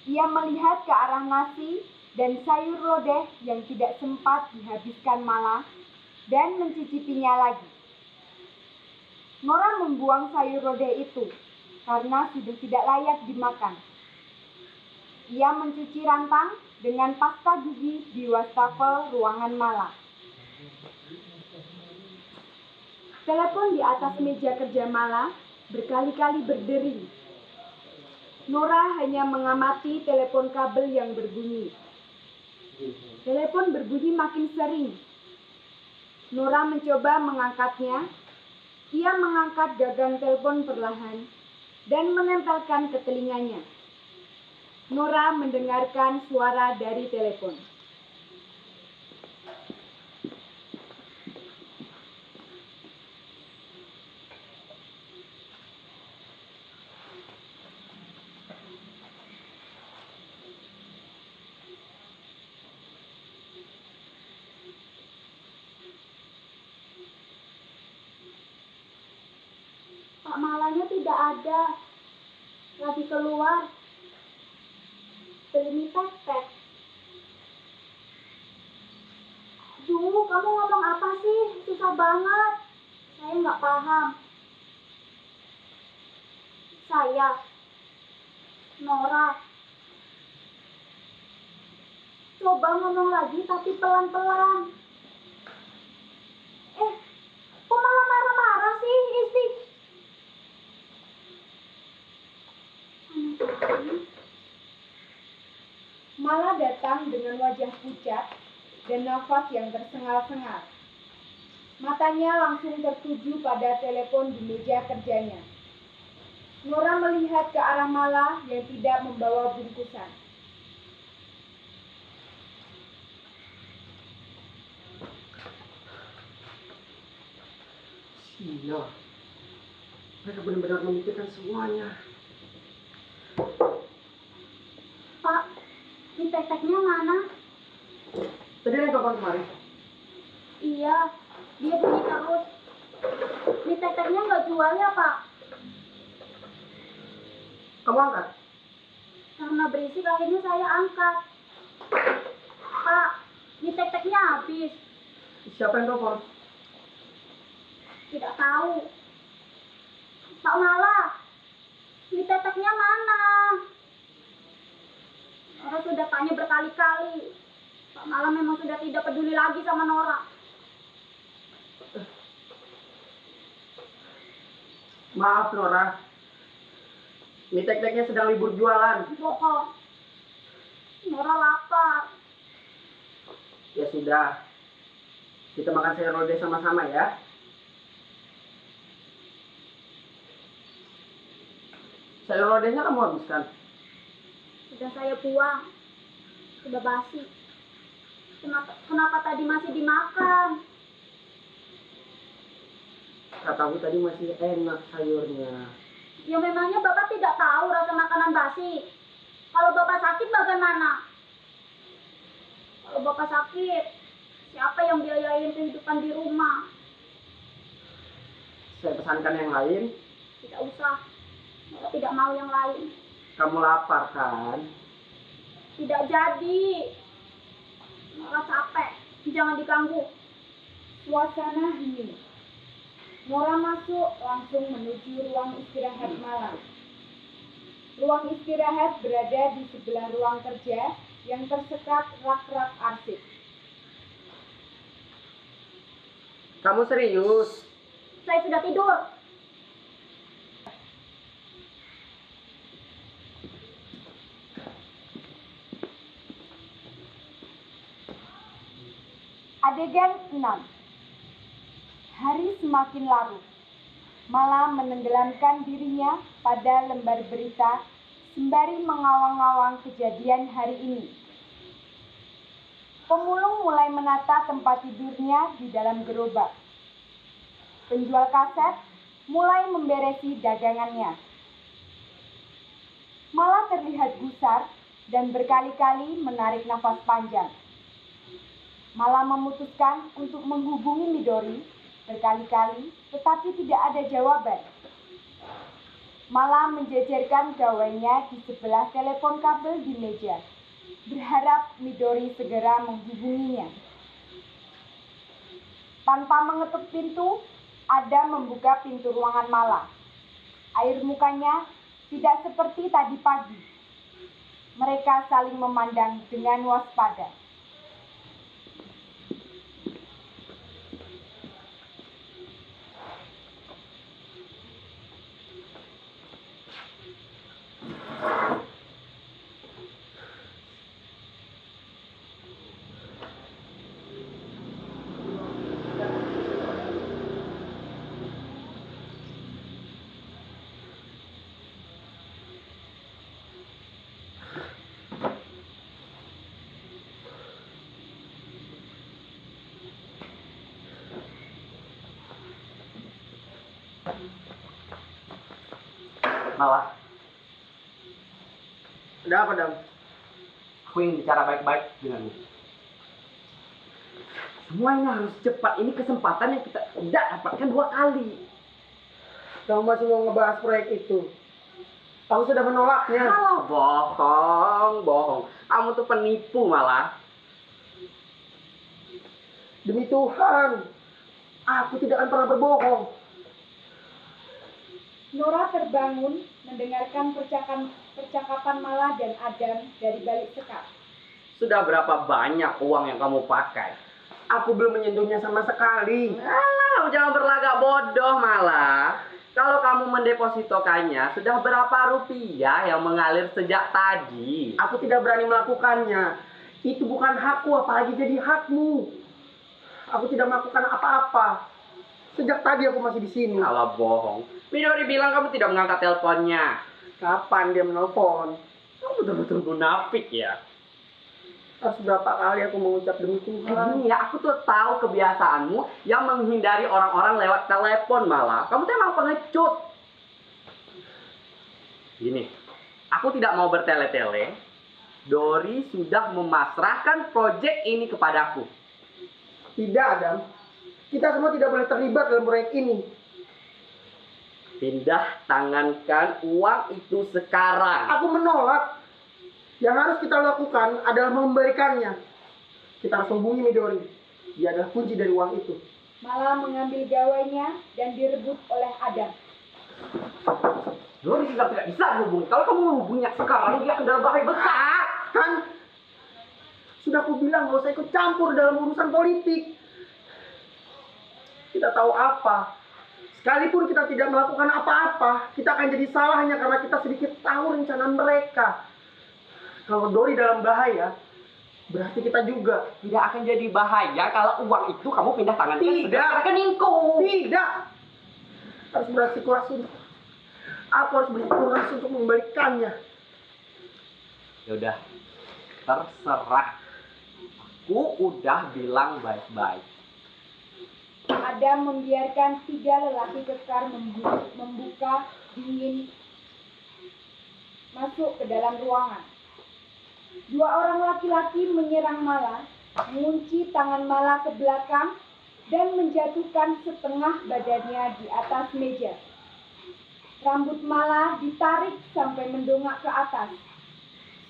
Ia melihat ke arah nasi dan sayur lodeh yang tidak sempat dihabiskan Mala dan mencicipinya lagi. Nora membuang sayur lodeh itu karena sudah tidak layak dimakan. Ia mencuci rantang dengan pasta gigi di wastafel ruangan Mala. Telepon di atas meja kerja Mala berkali-kali berdering. Nora hanya mengamati telepon kabel yang berbunyi. Telepon berbunyi makin sering. Nora mencoba mengangkatnya. Ia mengangkat gagang telepon perlahan dan menempelkan ke telinganya. Nora mendengarkan suara dari telepon. Pak Malanya tidak ada. Lagi keluar. Beli mie tek-tek. Duh, kamu ngomong apa sih? Susah banget. Saya nggak paham. Saya, Nora. Coba ngomong lagi tapi pelan-pelan. Kok malah marah-marah sih, Isti? Malah datang dengan wajah pucat dan nafas yang tersengal-sengal. Matanya langsung tertuju pada telepon di meja kerjanya. Nora melihat ke arah Mala yang tidak membawa bungkusan. Iya. Mereka benar-benar memikirkan semuanya. Pak, mie tek-teknya mana? Tadi naik kapan kemarin? Iya, dia bunyi terus. Mie tek-teknya nggak jual ya, Pak? Kamu angkat? Karena berisik akhirnya saya angkat. Pak, mie tek-teknya habis. Siapa yang telepon? Tidak tahu. Pak Mala, mie tek-teknya mana? Nora sudah tanya berkali-kali. Pak Mala memang sudah tidak peduli lagi sama Nora. Maaf Nora. Mie tek-teknya sedang libur jualan. Bohong. Nora lapar. Ya sudah. Kita makan sayur lodeh sama-sama ya. Sayur lodehnya kamu habiskan. Sudah saya buang. Sudah basi. Kenapa tadi masih dimakan? Katamu tadi masih enak sayurnya. Ya memangnya Bapak tidak tahu rasa makanan basi. Kalau Bapak sakit bagaimana? Kalau Bapak sakit, siapa yang biayain kehidupan di rumah? Saya pesankan yang lain. Tidak usah. Nora tidak mau yang lain. Kamu lapar kan? Tidak jadi. Nora capek. Jangan diganggu. Suasana hening. Nora masuk langsung menuju ruang istirahat malam. Ruang istirahat berada di sebelah ruang kerja yang tersekat rak-rak arsip. Kamu serius? Saya sudah tidur. Adegan 6. Hari semakin larut. Mala menenggelamkan dirinya pada lembar berita sembari mengawang-awang kejadian hari ini. Pemulung mulai menata tempat tidurnya di dalam gerobak. Penjual kaset mulai memberesi dagangannya. Mala terlihat gusar dan berkali-kali menarik nafas panjang. Mala memutuskan untuk menghubungi Midori berkali-kali, tetapi tidak ada jawaban. Mala menjejerkan gawainya di sebelah telepon kabel di meja, berharap Midori segera menghubunginya. Tanpa mengetuk pintu, Adam membuka pintu ruangan Mala. Air mukanya tidak seperti tadi pagi. Mereka saling memandang dengan waspada. Malah, Ada apa, Dam? aku ingin bicara baik-baik denganmu. Semua ini harus cepat. Ini kesempatan yang kita tidak dapatkan 2 kali. Kamu masih mau ngebahas proyek itu? Aku sudah menolaknya. Malah bohong. Kamu tuh penipu malah. Demi Tuhan, aku tidak akan pernah berbohong. Nora terbangun mendengarkan percakapan Mala dan Adam dari balik sekam. Sudah berapa banyak uang yang kamu pakai? Aku belum menyentuhnya sama sekali. Alah, jangan berlagak bodoh malah. Kalau kamu mendepositokannya, sudah berapa rupiah yang mengalir sejak tadi? Aku tidak berani melakukannya. Itu bukan hakku, apalagi jadi hakmu. Aku tidak melakukan apa-apa. Sejak tadi aku masih di sini. Alah bohong. Midori bilang kamu tidak mengangkat teleponnya. Kapan dia menelpon? Kamu betul-betul munafik ya. Harus berapa kali aku mengucap demi Tuhan? Gini ya, aku tuh tahu kebiasaanmu yang menghindari orang-orang lewat telepon malah. Kamu tuh emang pengecut. Gini, aku tidak mau bertele-tele. Dori sudah memasrahkan proyek ini kepadaku. Tidak, Adam. Kita semua tidak boleh terlibat dalam proyek ini. Pindah tangankan uang itu sekarang. Aku menolak. Yang harus kita lakukan adalah memberikannya. Kita harus hubungi Midori. Dia adalah kunci dari uang itu. Mala mengambil gawainya dan direbut oleh Adam. Dori sudah tidak bisa menghubungi. Kalau kamu menghubunginya sekarang, dia akan dalam bahaya besar. Kan? Sudah aku bilang gak usah ikut campur dalam urusan politik. Kita tahu apa. Sekalipun kita tidak melakukan apa-apa, kita akan jadi salah hanya karena kita sedikit tahu rencana mereka. Kalau Dori dalam bahaya, berarti kita juga. Tidak akan jadi bahaya kalau uang itu kamu pindah tangankan Tidak. ke rekeningku. Tidak. Harus bersikeras untuk. Aku harus bersikeras untuk membalikannya. Yaudah, terserah. Aku udah bilang baik-baik. Adam membiarkan 3 lelaki kekar membuka dingin masuk ke dalam ruangan. 2 orang laki-laki menyerang Mala, mengunci tangan Mala ke belakang, dan menjatuhkan setengah badannya di atas meja. Rambut Mala ditarik sampai mendongak ke atas.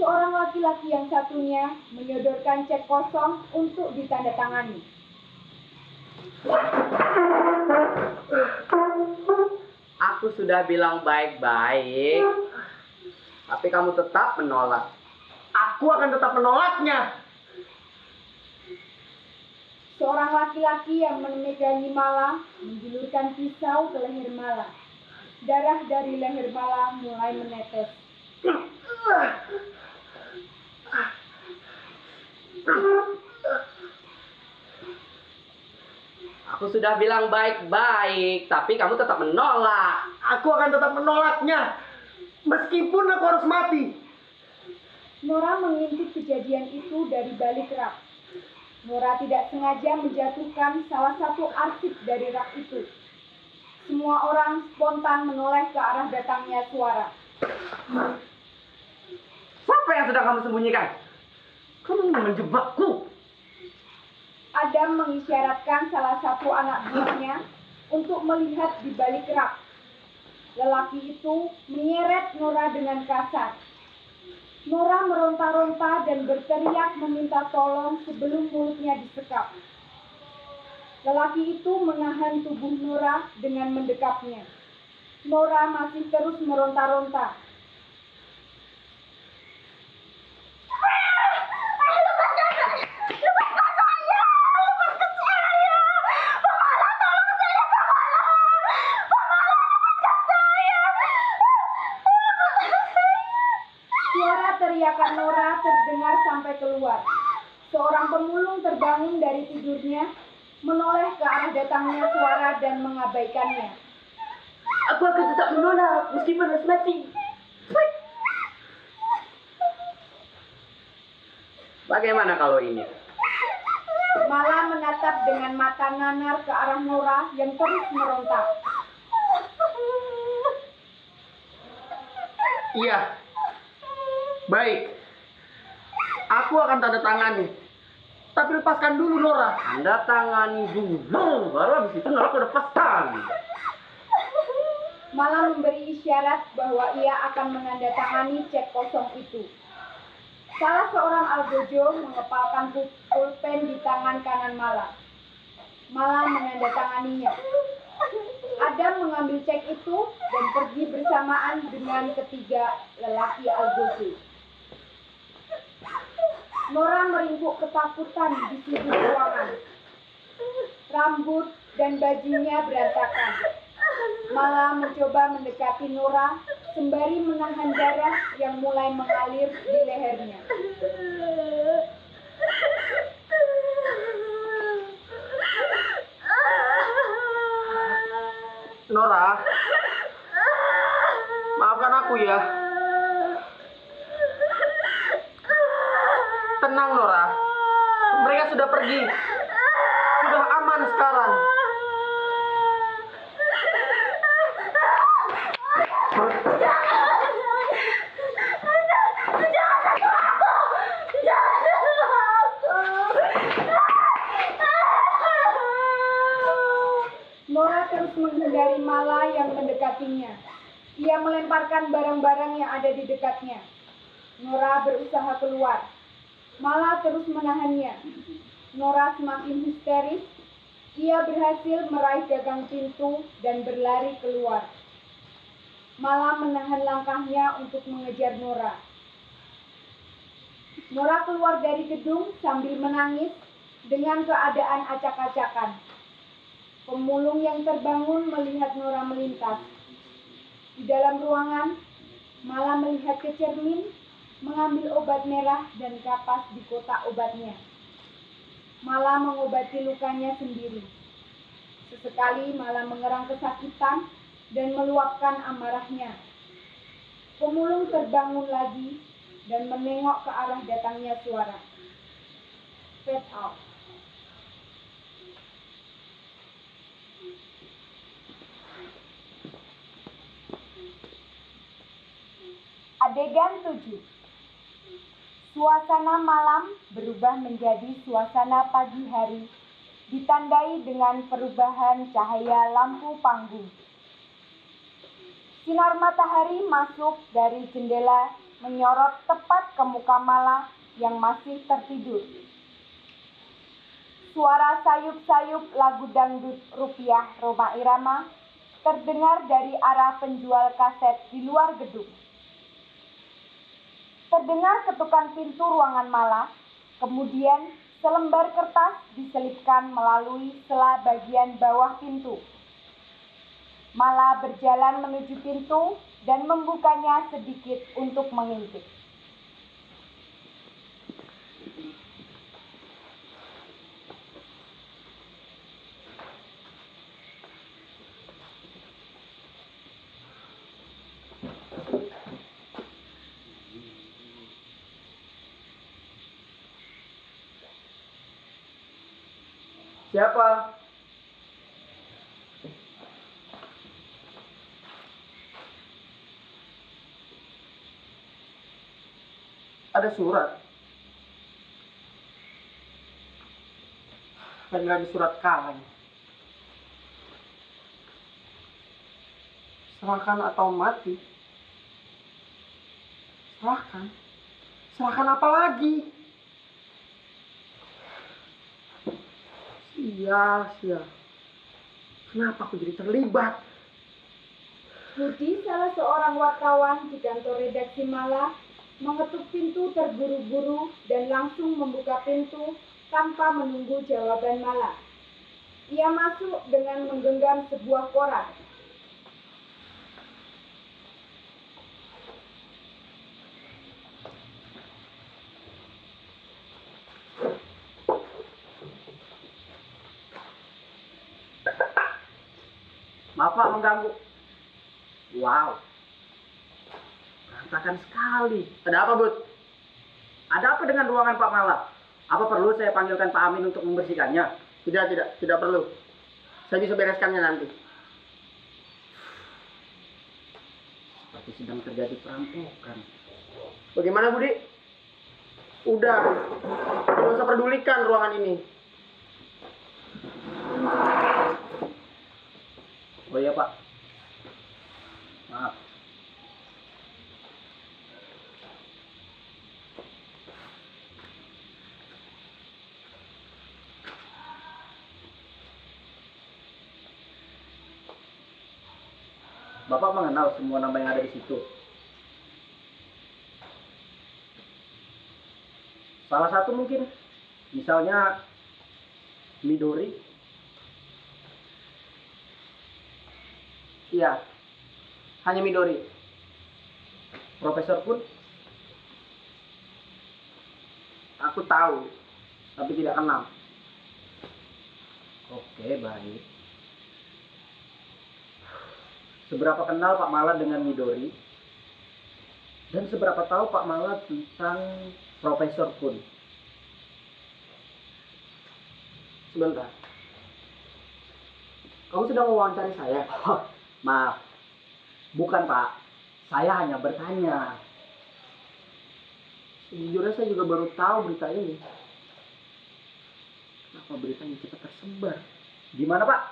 Seorang laki-laki yang satunya menyodorkan cek kosong untuk ditandatangani. Aku sudah bilang baik-baik, tapi kamu tetap menolak. Aku akan tetap menolaknya. Seorang laki-laki yang memegangi Mala menjulurkan pisau ke leher Mala. Darah dari leher Mala mulai menetes. Aku Aku sudah bilang baik-baik, tapi kamu tetap menolak. Aku akan tetap menolaknya. Meskipun aku harus mati. Nora mengintip kejadian itu dari balik rak. Nora tidak sengaja menjatuhkan salah satu arsip dari rak itu. Semua orang spontan menoleh ke arah datangnya suara. Siapa yang sedang kamu sembunyikan? Kamu menjebakku. Adam mengisyaratkan salah satu anak buahnya untuk melihat di balik rak. Lelaki itu menyeret Nora dengan kasar. Nora meronta-ronta dan berteriak meminta tolong sebelum mulutnya disekap. Lelaki itu menahan tubuh Nora dengan mendekapnya. Nora masih terus meronta-ronta. Suara teriakan Nora terdengar sampai keluar. Seorang pemulung terbangun dari tidurnya, menoleh ke arah datangnya suara dan mengabaikannya. Aku akan tetap menolak meskipun harus mati. Bagaimana kalau ini? Malah menatap dengan mata nanar ke arah Nora yang terus meronta. Iya. Baik. Aku akan tanda tangani. Tapi lepaskan dulu Nora. Tanda tangani dulu, baru habis itu Nora aku lepaskan. Malah memberi isyarat bahwa ia akan menandatangani cek kosong itu. Salah seorang algojo mengepalkan pulpen di tangan kanan Mala. Mala menandatanganinya. Adam mengambil cek itu dan pergi bersamaan dengan ketiga lelaki algojo. Nora meringkuk ketakutan di sudut ruangan. Rambut dan bajunya berantakan. Mala mencoba mendekati Nora sembari menahan darah yang mulai mengalir di lehernya. Nora. Maafkan aku ya. Tenang Nora. Mereka sudah pergi. Sudah aman sekarang. Nora terus menghindari Mala yang mendekatinya. Ia melemparkan barang-barang yang ada di dekatnya. Nora berusaha keluar. Mala terus menahannya. Nora semakin histeris. Ia berhasil meraih gagang pintu dan berlari keluar. Mala menahan langkahnya untuk mengejar Nora. Nora keluar dari gedung sambil menangis dengan keadaan acak-acakan. Pemulung yang terbangun melihat Nora melintas. Di dalam ruangan, Mala melihat ke cermin, mengambil obat merah dan kapas di kotak obatnya. Mala mengobati lukanya sendiri. Sesekali Mala mengerang kesakitan dan meluapkan amarahnya. Pemulung terbangun lagi dan menengok ke arah datangnya suara. Fade out. Adegan 7. Suasana malam berubah menjadi suasana pagi hari, ditandai dengan perubahan cahaya lampu panggung. Sinar matahari masuk dari jendela menyorot tepat ke muka Mala yang masih tertidur. Suara sayup-sayup lagu dangdut rupiah Rhoma Irama terdengar dari arah penjual kaset di luar gedung. Terdengar ketukan pintu ruangan Mala, kemudian selembar kertas diselipkan melalui sela bagian bawah pintu. Mala berjalan menuju pintu dan membukanya sedikit untuk mengintip. Siapa? Ada surat. Lagi surat kaleng. Serahkan atau mati. Serahkan. Serahkan apa lagi? Sia-sia. Kenapa aku jadi terlibat? Budi, salah seorang wartawan di kantor redaksi Mala, mengetuk pintu terburu-buru dan langsung membuka pintu tanpa menunggu jawaban Mala. Ia masuk dengan menggenggam sebuah koran. Maaf Pak mengganggu. Wow. Berantakan sekali. Ada apa, Bud? Ada apa dengan ruangan Pak Mala? Apa perlu saya panggilkan Pak Amin untuk membersihkannya? Tidak perlu. Saya bisa bereskannya nanti. Seperti sedang terjadi perampokan. Bagaimana, Budi? Udah. Tidak usah pedulikan ruangan ini. Oh iya Pak. Maaf. Bapak mengenal semua nama yang ada di situ. Salah satu mungkin, misalnya Midori. Iya. Hanya Midori. Profesor pun Aku tahu, tapi tidak kenal. oke, baik. Seberapa kenal Pak Mala dengan Midori? Dan seberapa tahu Pak Mala tentang Profesor Kun? Sebentar. Kamu sedang mewawancari saya? Oh, maaf. Bukan Pak. Saya hanya bertanya. Sejujurnya saya juga baru tahu berita ini. Kenapa beritanya cepat tersebar? Di mana Pak?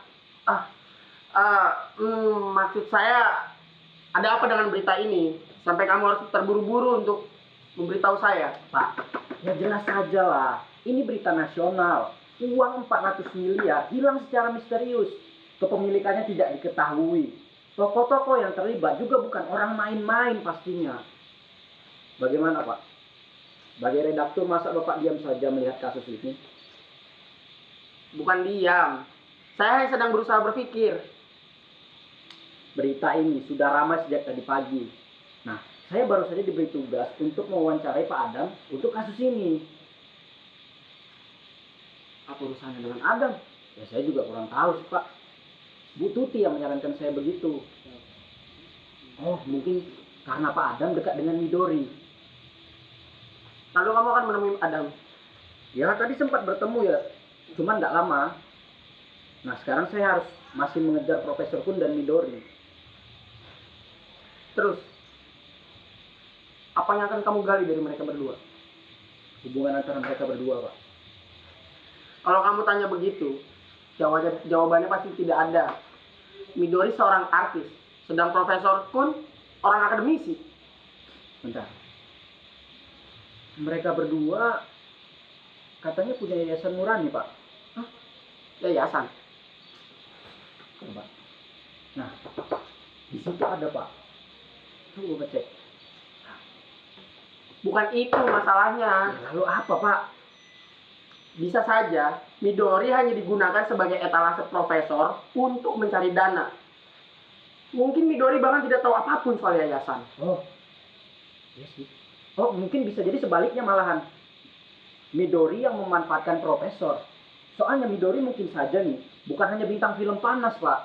Maksud saya, ada apa dengan berita ini? Sampai kamu harus terburu-buru untuk memberitahu saya. Pak, ya jelas saja lah. Ini berita nasional. Uang 400 miliar hilang secara misterius. Kepemilikannya tidak diketahui. Tokoh-tokoh yang terlibat juga bukan orang main-main pastinya. Bagaimana Pak? Sebagai redaktur, masa Bapak diam saja melihat kasus ini? Bukan diam. Saya sedang berusaha berpikir. Berita ini sudah ramai sejak tadi pagi. Nah, saya baru saja diberi tugas untuk mewawancarai Pak Adam untuk kasus ini. Apa urusannya dengan Adam? Ya saya juga kurang tahu sih Pak. Bu Tuti yang menyarankan saya begitu. Oh, mungkin karena Pak Adam dekat dengan Midori. Lalu kamu akan menemui Adam. Ya tadi sempat bertemu ya, cuman nggak lama. Nah sekarang saya harus masih mengejar Profesor Kun dan Midori. Terus, apa yang akan kamu gali dari mereka berdua? Hubungan antara mereka berdua Pak. Kalau kamu tanya begitu, jawabannya pasti tidak ada. Midori seorang artis, sedang Profesor Kun orang akademisi. Bentar. Mereka berdua katanya punya yayasan nurani Pak. Yayasan. Coba. Nah, di situ ada Pak. Coba cek. Bukan itu masalahnya. Ya, lalu apa Pak? Bisa saja Midori hanya digunakan sebagai etalase profesor untuk mencari dana. Mungkin Midori bahkan tidak tahu apapun soal yayasan. Oh, iya sih. Oh, mungkin bisa jadi sebaliknya malahan. Midori yang memanfaatkan profesor. Soalnya Midori mungkin saja nih, bukan hanya bintang film panas, Pak.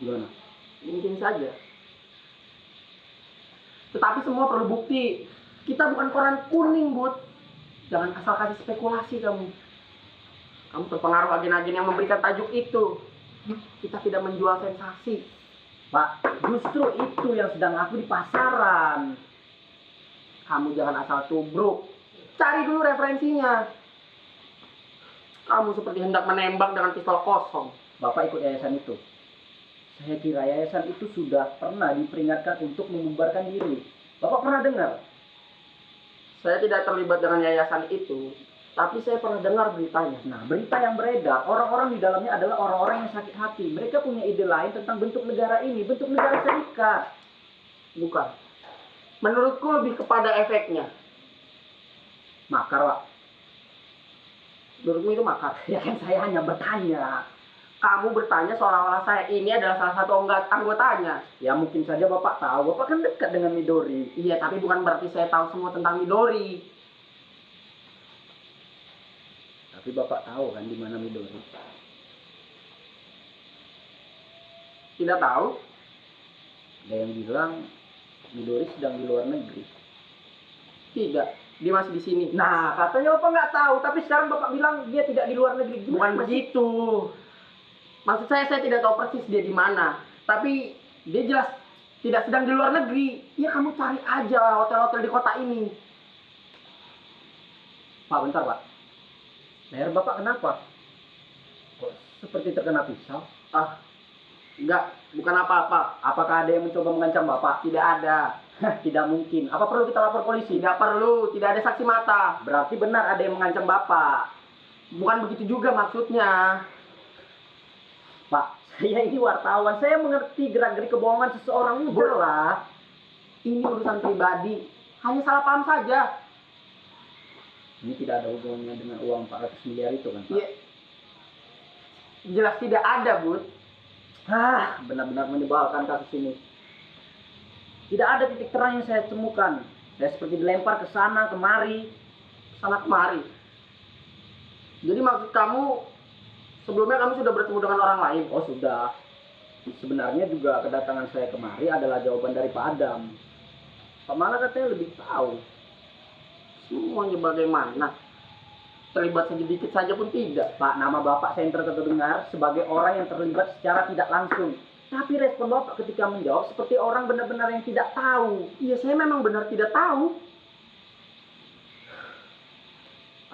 Gimana? Mungkin saja. Tetapi semua perlu bukti. Kita bukan koran kuning, Bud. Jangan asal kasih spekulasi kamu. Kamu terpengaruh agen-agen yang memberikan tajuk itu. Kita tidak menjual sensasi. Pak, justru itu yang sedang laku di pasaran. Kamu jangan asal tubruk. Cari dulu referensinya. Kamu seperti hendak menembak dengan pistol kosong. Bapak ikut yayasan itu. Saya kira yayasan itu sudah pernah diperingatkan untuk membubarkan diri. Bapak pernah dengar? Saya tidak terlibat dengan yayasan itu, tapi saya pernah dengar beritanya. Nah, berita yang beredar, orang-orang di dalamnya adalah orang-orang yang sakit hati. Mereka punya ide lain tentang bentuk negara ini, bentuk negara serikat. Bukan. Menurutku lebih kepada efeknya. Makar, Pak. Menurutmu itu makar? Ya kan saya hanya bertanya. Kamu bertanya seolah-olah saya ini adalah salah satu anggotanya. Ya mungkin saja Bapak tahu, Bapak kan dekat dengan Midori. Iya, tapi bukan berarti saya tahu semua tentang Midori. Tapi Bapak tahu kan di mana Midori? Tidak tahu? Ada yang bilang Midori sedang di luar negeri. Tidak, dia masih di sini. Nah, katanya Bapak nggak tahu, tapi sekarang Bapak bilang dia tidak di luar negeri. Bukan begitu. Maksud saya tidak tahu persis dia di mana. Tapi dia jelas tidak sedang di luar negeri. Ya kamu cari aja hotel-hotel di kota ini. Pak, bentar Pak. Leher Bapak kenapa? Kok seperti terkena pisau? Ah, enggak, bukan apa-apa. Apakah ada yang mencoba mengancam Bapak? Tidak ada. Tidak mungkin. Apa perlu kita lapor polisi? Tidak perlu, tidak ada saksi mata. Berarti benar ada yang mengancam Bapak. Bukan begitu juga maksudnya. Pak, saya ini wartawan. Saya mengerti gerak-gerik kebohongan seseorang. Udahlah. Ini urusan pribadi. Hanya salah paham saja. Ini tidak ada hubungannya dengan uang 400 miliar itu kan, Pak? Ya, jelas tidak ada, Bud. Benar-benar menyebalkan kasus ini. Tidak ada titik terang yang saya temukan. Saya seperti dilempar ke sana, kemari. Sana kemari. Jadi maksud kamu, sebelumnya kamu sudah bertemu dengan orang lain? Oh sudah. Sebenarnya juga kedatangan saya kemari adalah jawaban dari Pak Adam. Pak Mala katanya lebih tahu. Semuanya bagaimana? Terlibat sedikit saja pun tidak. Pak, nama Bapak saya terdengar sebagai orang yang terlibat secara tidak langsung. Tapi respon Bapak ketika menjawab seperti orang benar-benar yang tidak tahu. Iya, saya memang benar tidak tahu.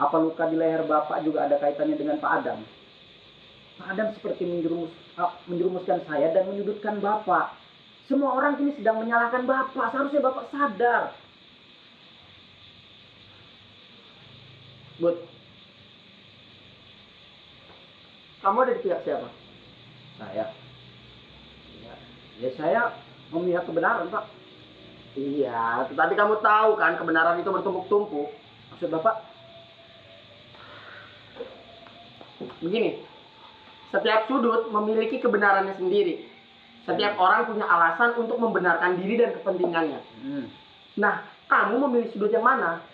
Apa luka di leher Bapak juga ada kaitannya dengan Pak Adam? Pak Adam seperti menjerumuskan saya dan menyudutkan Bapak. Semua orang kini sedang menyalahkan Bapak. Seharusnya Bapak sadar. Bud, kamu ada di pihak siapa? Saya. Ya saya memihak kebenaran, Pak. Iya, tetapi kamu tahu kan kebenaran itu bertumpuk-tumpuk. Maksud Bapak? Begini, setiap sudut memiliki kebenarannya sendiri. Setiap orang punya alasan untuk membenarkan diri dan kepentingannya. Nah, kamu memilih sudut yang mana?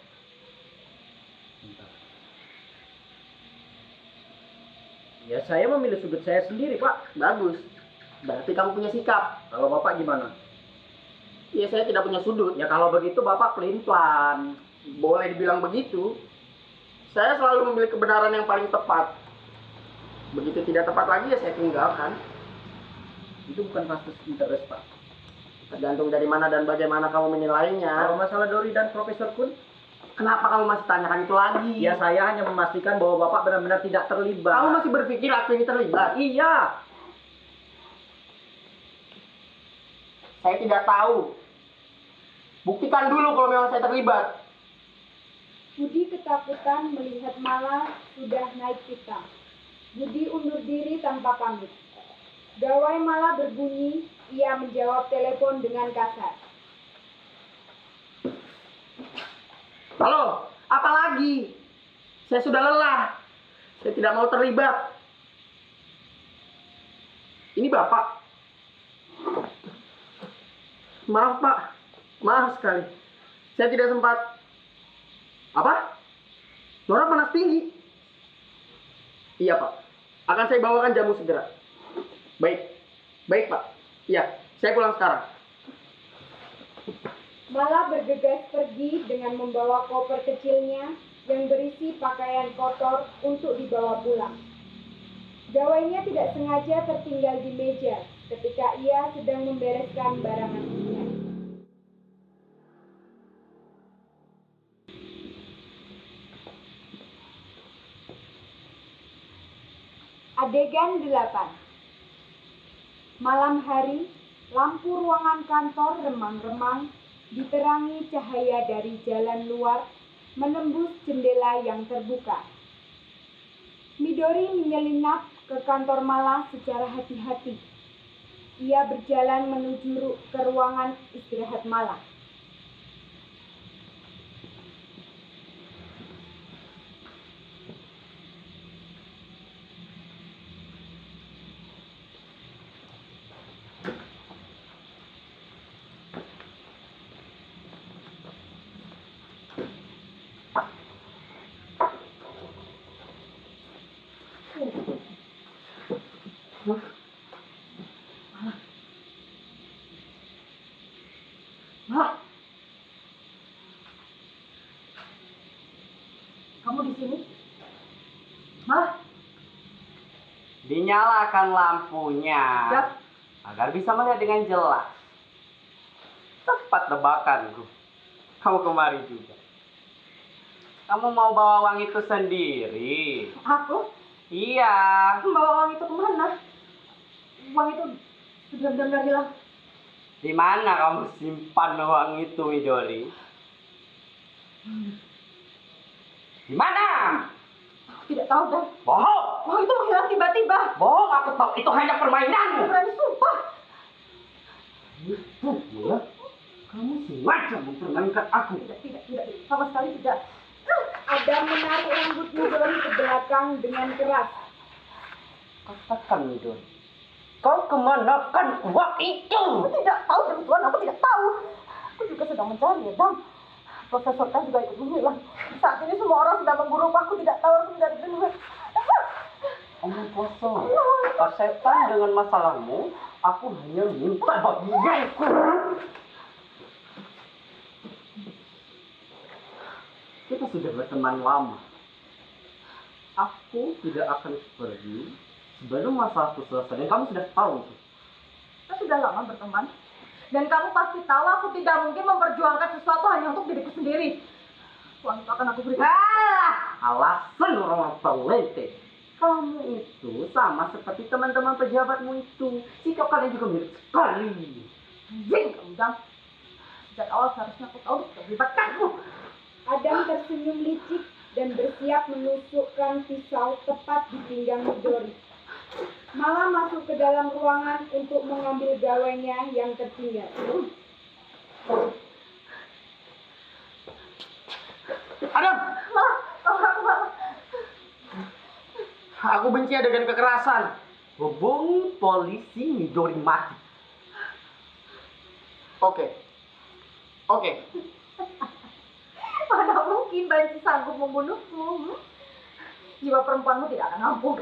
Ya saya memilih sudut saya sendiri, Pak. Bagus. Berarti kamu punya sikap. Kalau Bapak gimana? Ya, saya tidak punya sudut. Ya kalau begitu Bapak pelin-pelan. Boleh dibilang begitu. Saya selalu memilih kebenaran yang paling tepat. Begitu tidak tepat lagi ya saya tinggalkan. Itu bukan kasus interest, Pak. Tergantung dari mana dan bagaimana kamu menilainya. Kalau masalah Dori dan Profesor Kun, Kenapa kamu masih tanyakan itu lagi? ya saya hanya memastikan bahwa Bapak benar-benar tidak terlibat. Kamu masih berpikir aku ini terlibat? Iya. Saya tidak tahu. Buktikan dulu kalau memang saya terlibat. Budi ketakutan melihat Mala sudah naik pitam. Budi undur diri tanpa pamit. Gawai Mala berbunyi, ia menjawab telepon dengan kasar. Halo, apa lagi? Saya sudah lelah. Saya tidak mau terlibat. Ini Bapak. Maaf Pak, maaf sekali. Saya tidak sempat. Apa? Nora panas tinggi. Iya Pak, akan saya bawakan jamu segera. Baik, baik Pak. Iya, saya pulang sekarang. Mala bergegas pergi dengan membawa koper kecilnya yang berisi pakaian kotor untuk dibawa pulang. Gawainya tidak sengaja tertinggal di meja ketika ia sedang membereskan barangannya. Adegan 8. Malam hari, lampu ruangan kantor remang-remang diterangi cahaya dari jalan luar menembus jendela yang terbuka. Midori menyelinap ke kantor Mala secara hati-hati. Ia berjalan menuju ke ruangan istirahat Mala. Mala, kamu di sini? Mala, Dinyalakan lampunya Ya. agar bisa melihat dengan jelas. Tepat tebakanku. Kamu kemari juga. Kamu mau bawa uang itu sendiri? aku Iya. membawa uang itu kemana? Uang itu sudah benar-benar hilang. Di mana kamu simpan uang itu, Midori? Di mana? Aku tidak tahu, Dan. Bohong! Uang itu menghilang tiba-tiba. Bohong, aku tahu itu hanya Aku permainanmu. berani sumpah. Itu ya. Kamu sengaja mempermainkan aku. Tidak, sama sekali tidak. Adam menarik rambut Midori ke belakang dengan keras. Katakan, Midori. Kau kemanakan uang itu? Aku tidak tahu, demi Tuhan, aku tidak tahu. Aku juga sedang mencari, ya, Bang. Profesor kan juga ikut menghilang. Saat ini semua orang sedang memburu aku, tidak tahu harus mencari di mana. Omong kosong. Kau setan dengan masalahmu. Aku hanya minta bagianku. Kita sudah berteman lama. Aku tidak akan pergi sebelum masalahku selesai. Dan kamu sudah tahu itu. Kita sudah lama berteman. Dan kamu pasti tahu aku tidak mungkin memperjuangkan sesuatu hanya untuk diriku sendiri. Uang itu akan aku berikan. Alasan orang pelente. Kamu itu sama seperti teman-teman pejabatmu itu. Sikap kalian juga mirip sekali. Anjing kamu, Dam. Sejak awal seharusnya aku tahu terlibatkanmu. Adam tersenyum licik dan bersiap menusukkan pisau tepat di pinggang Midori. Mala masuk ke dalam ruangan untuk mengambil gawainya yang tertinggal. Adam, Malah, aku malah. aku benci adegan kekerasan. Hubungi polisi, Midori mati. Oke. Mana mungkin Banci sanggup membunuhmu? Jiwa perempuanmu tidak akan ampuh.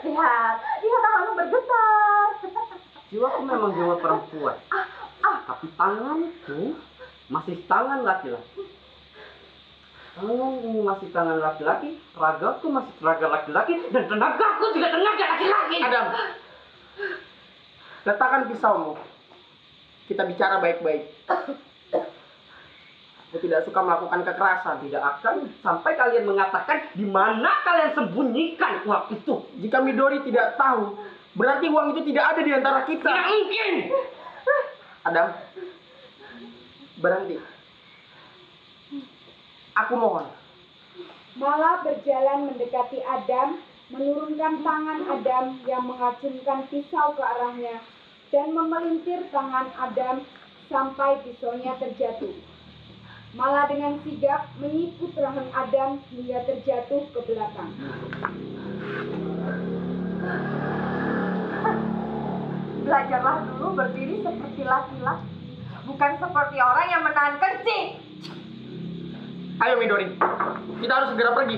Lihat tanganmu bergetar. Jiwaku memang jiwa perempuan. Tapi tanganku masih tangan laki-laki. Tangan ini masih tangan laki-laki, ragaku masih raga laki-laki, dan tenagaku juga tenaga laki-laki. Adam, letakkan pisaumu. Kita bicara baik-baik. Aku tidak suka melakukan kekerasan. Tidak akan sampai kalian mengatakan di mana kalian sembunyikan uang itu. Jika Midori tidak tahu, berarti uang itu tidak ada di antara kita. Tidak mungkin. Adam, berhenti. Aku mohon. Mala berjalan mendekati Adam, menurunkan tangan Adam yang mengacungkan pisau ke arahnya dan memelintir tangan Adam sampai pisaunya terjatuh. Mala dengan sigap mengikut rahang Adam hingga terjatuh ke belakang. Belajarlah dulu berdiri seperti laki-laki, bukan seperti orang yang menahan kencing. Ayo Midori, kita harus segera pergi.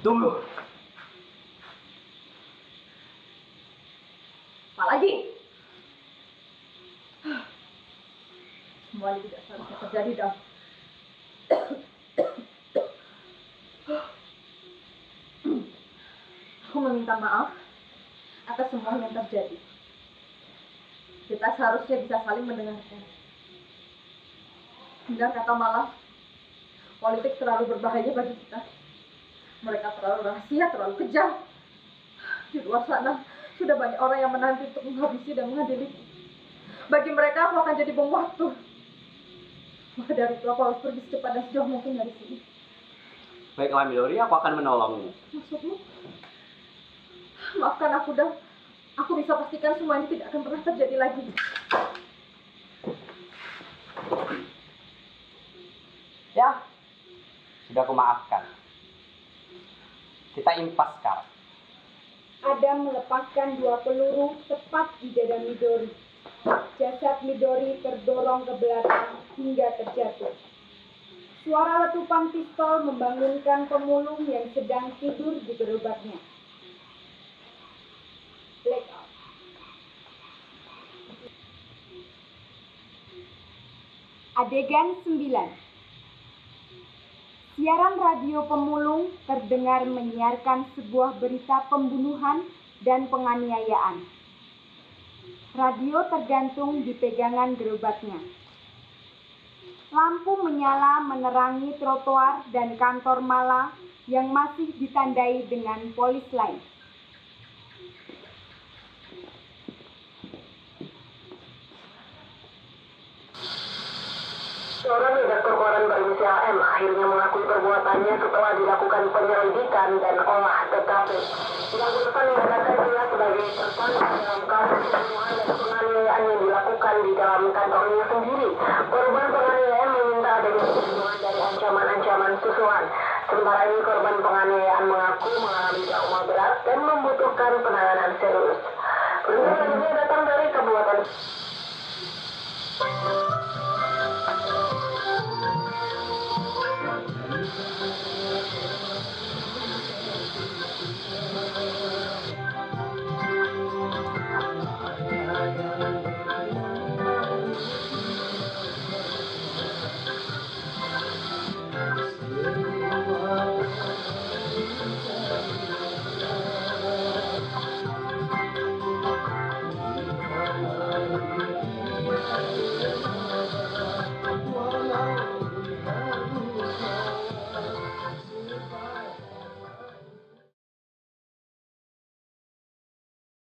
Tunggu. Apa lagi? Semuanya tidak seharusnya terjadi, Dam. minta maaf atas semua yang terjadi. Kita seharusnya bisa saling mendengarkan. Enggak, kata malah politik terlalu berbahaya bagi kita. Mereka terlalu rahasia, terlalu kejam. Di luar sana sudah banyak orang yang menanti untuk menghabisi dan mengadili. Bagi mereka aku akan jadi bom waktu. Maka dari itu aku harus pergi secepat dan sejauh mungkin dari sini. Baiklah Midori, aku akan menolongmu. Maksudmu? Maafkan aku, Dan. Aku bisa pastikan semua ini tidak akan pernah terjadi lagi. Ya, sudah aku maafkan. Kita impas sekarang. Adam melepaskan 2 peluru tepat di dada Midori. Jasad Midori terdorong ke belakang hingga terjatuh. Suara letupan pistol membangunkan pemulung yang sedang tidur di gerobaknya. Blackout. Adegan 9. Siaran radio pemulung terdengar menyiarkan sebuah berita pembunuhan dan penganiayaan. Radio tergantung di pegangan gerobaknya. Lampu menyala menerangi trotoar dan kantor Mala yang masih ditandai dengan polis lain. Seorang redaktor koran berinisial M akhirnya mengakui perbuatannya setelah dilakukan penyelidikan dan olah TKP. Yang bersangkutan dikatakan dia sebagai tersangka dalam kasus pembunuhan dan penganiayaan yang dilakukan di dalam kantornya sendiri. Korban penganiayaan meminta adanya perlindungan dari ancaman-ancaman susulan. Sementara ini korban penganiayaan mengaku mengalami trauma berat dan membutuhkan penanganan serius. Berita selanjutnya datang dari Kabupaten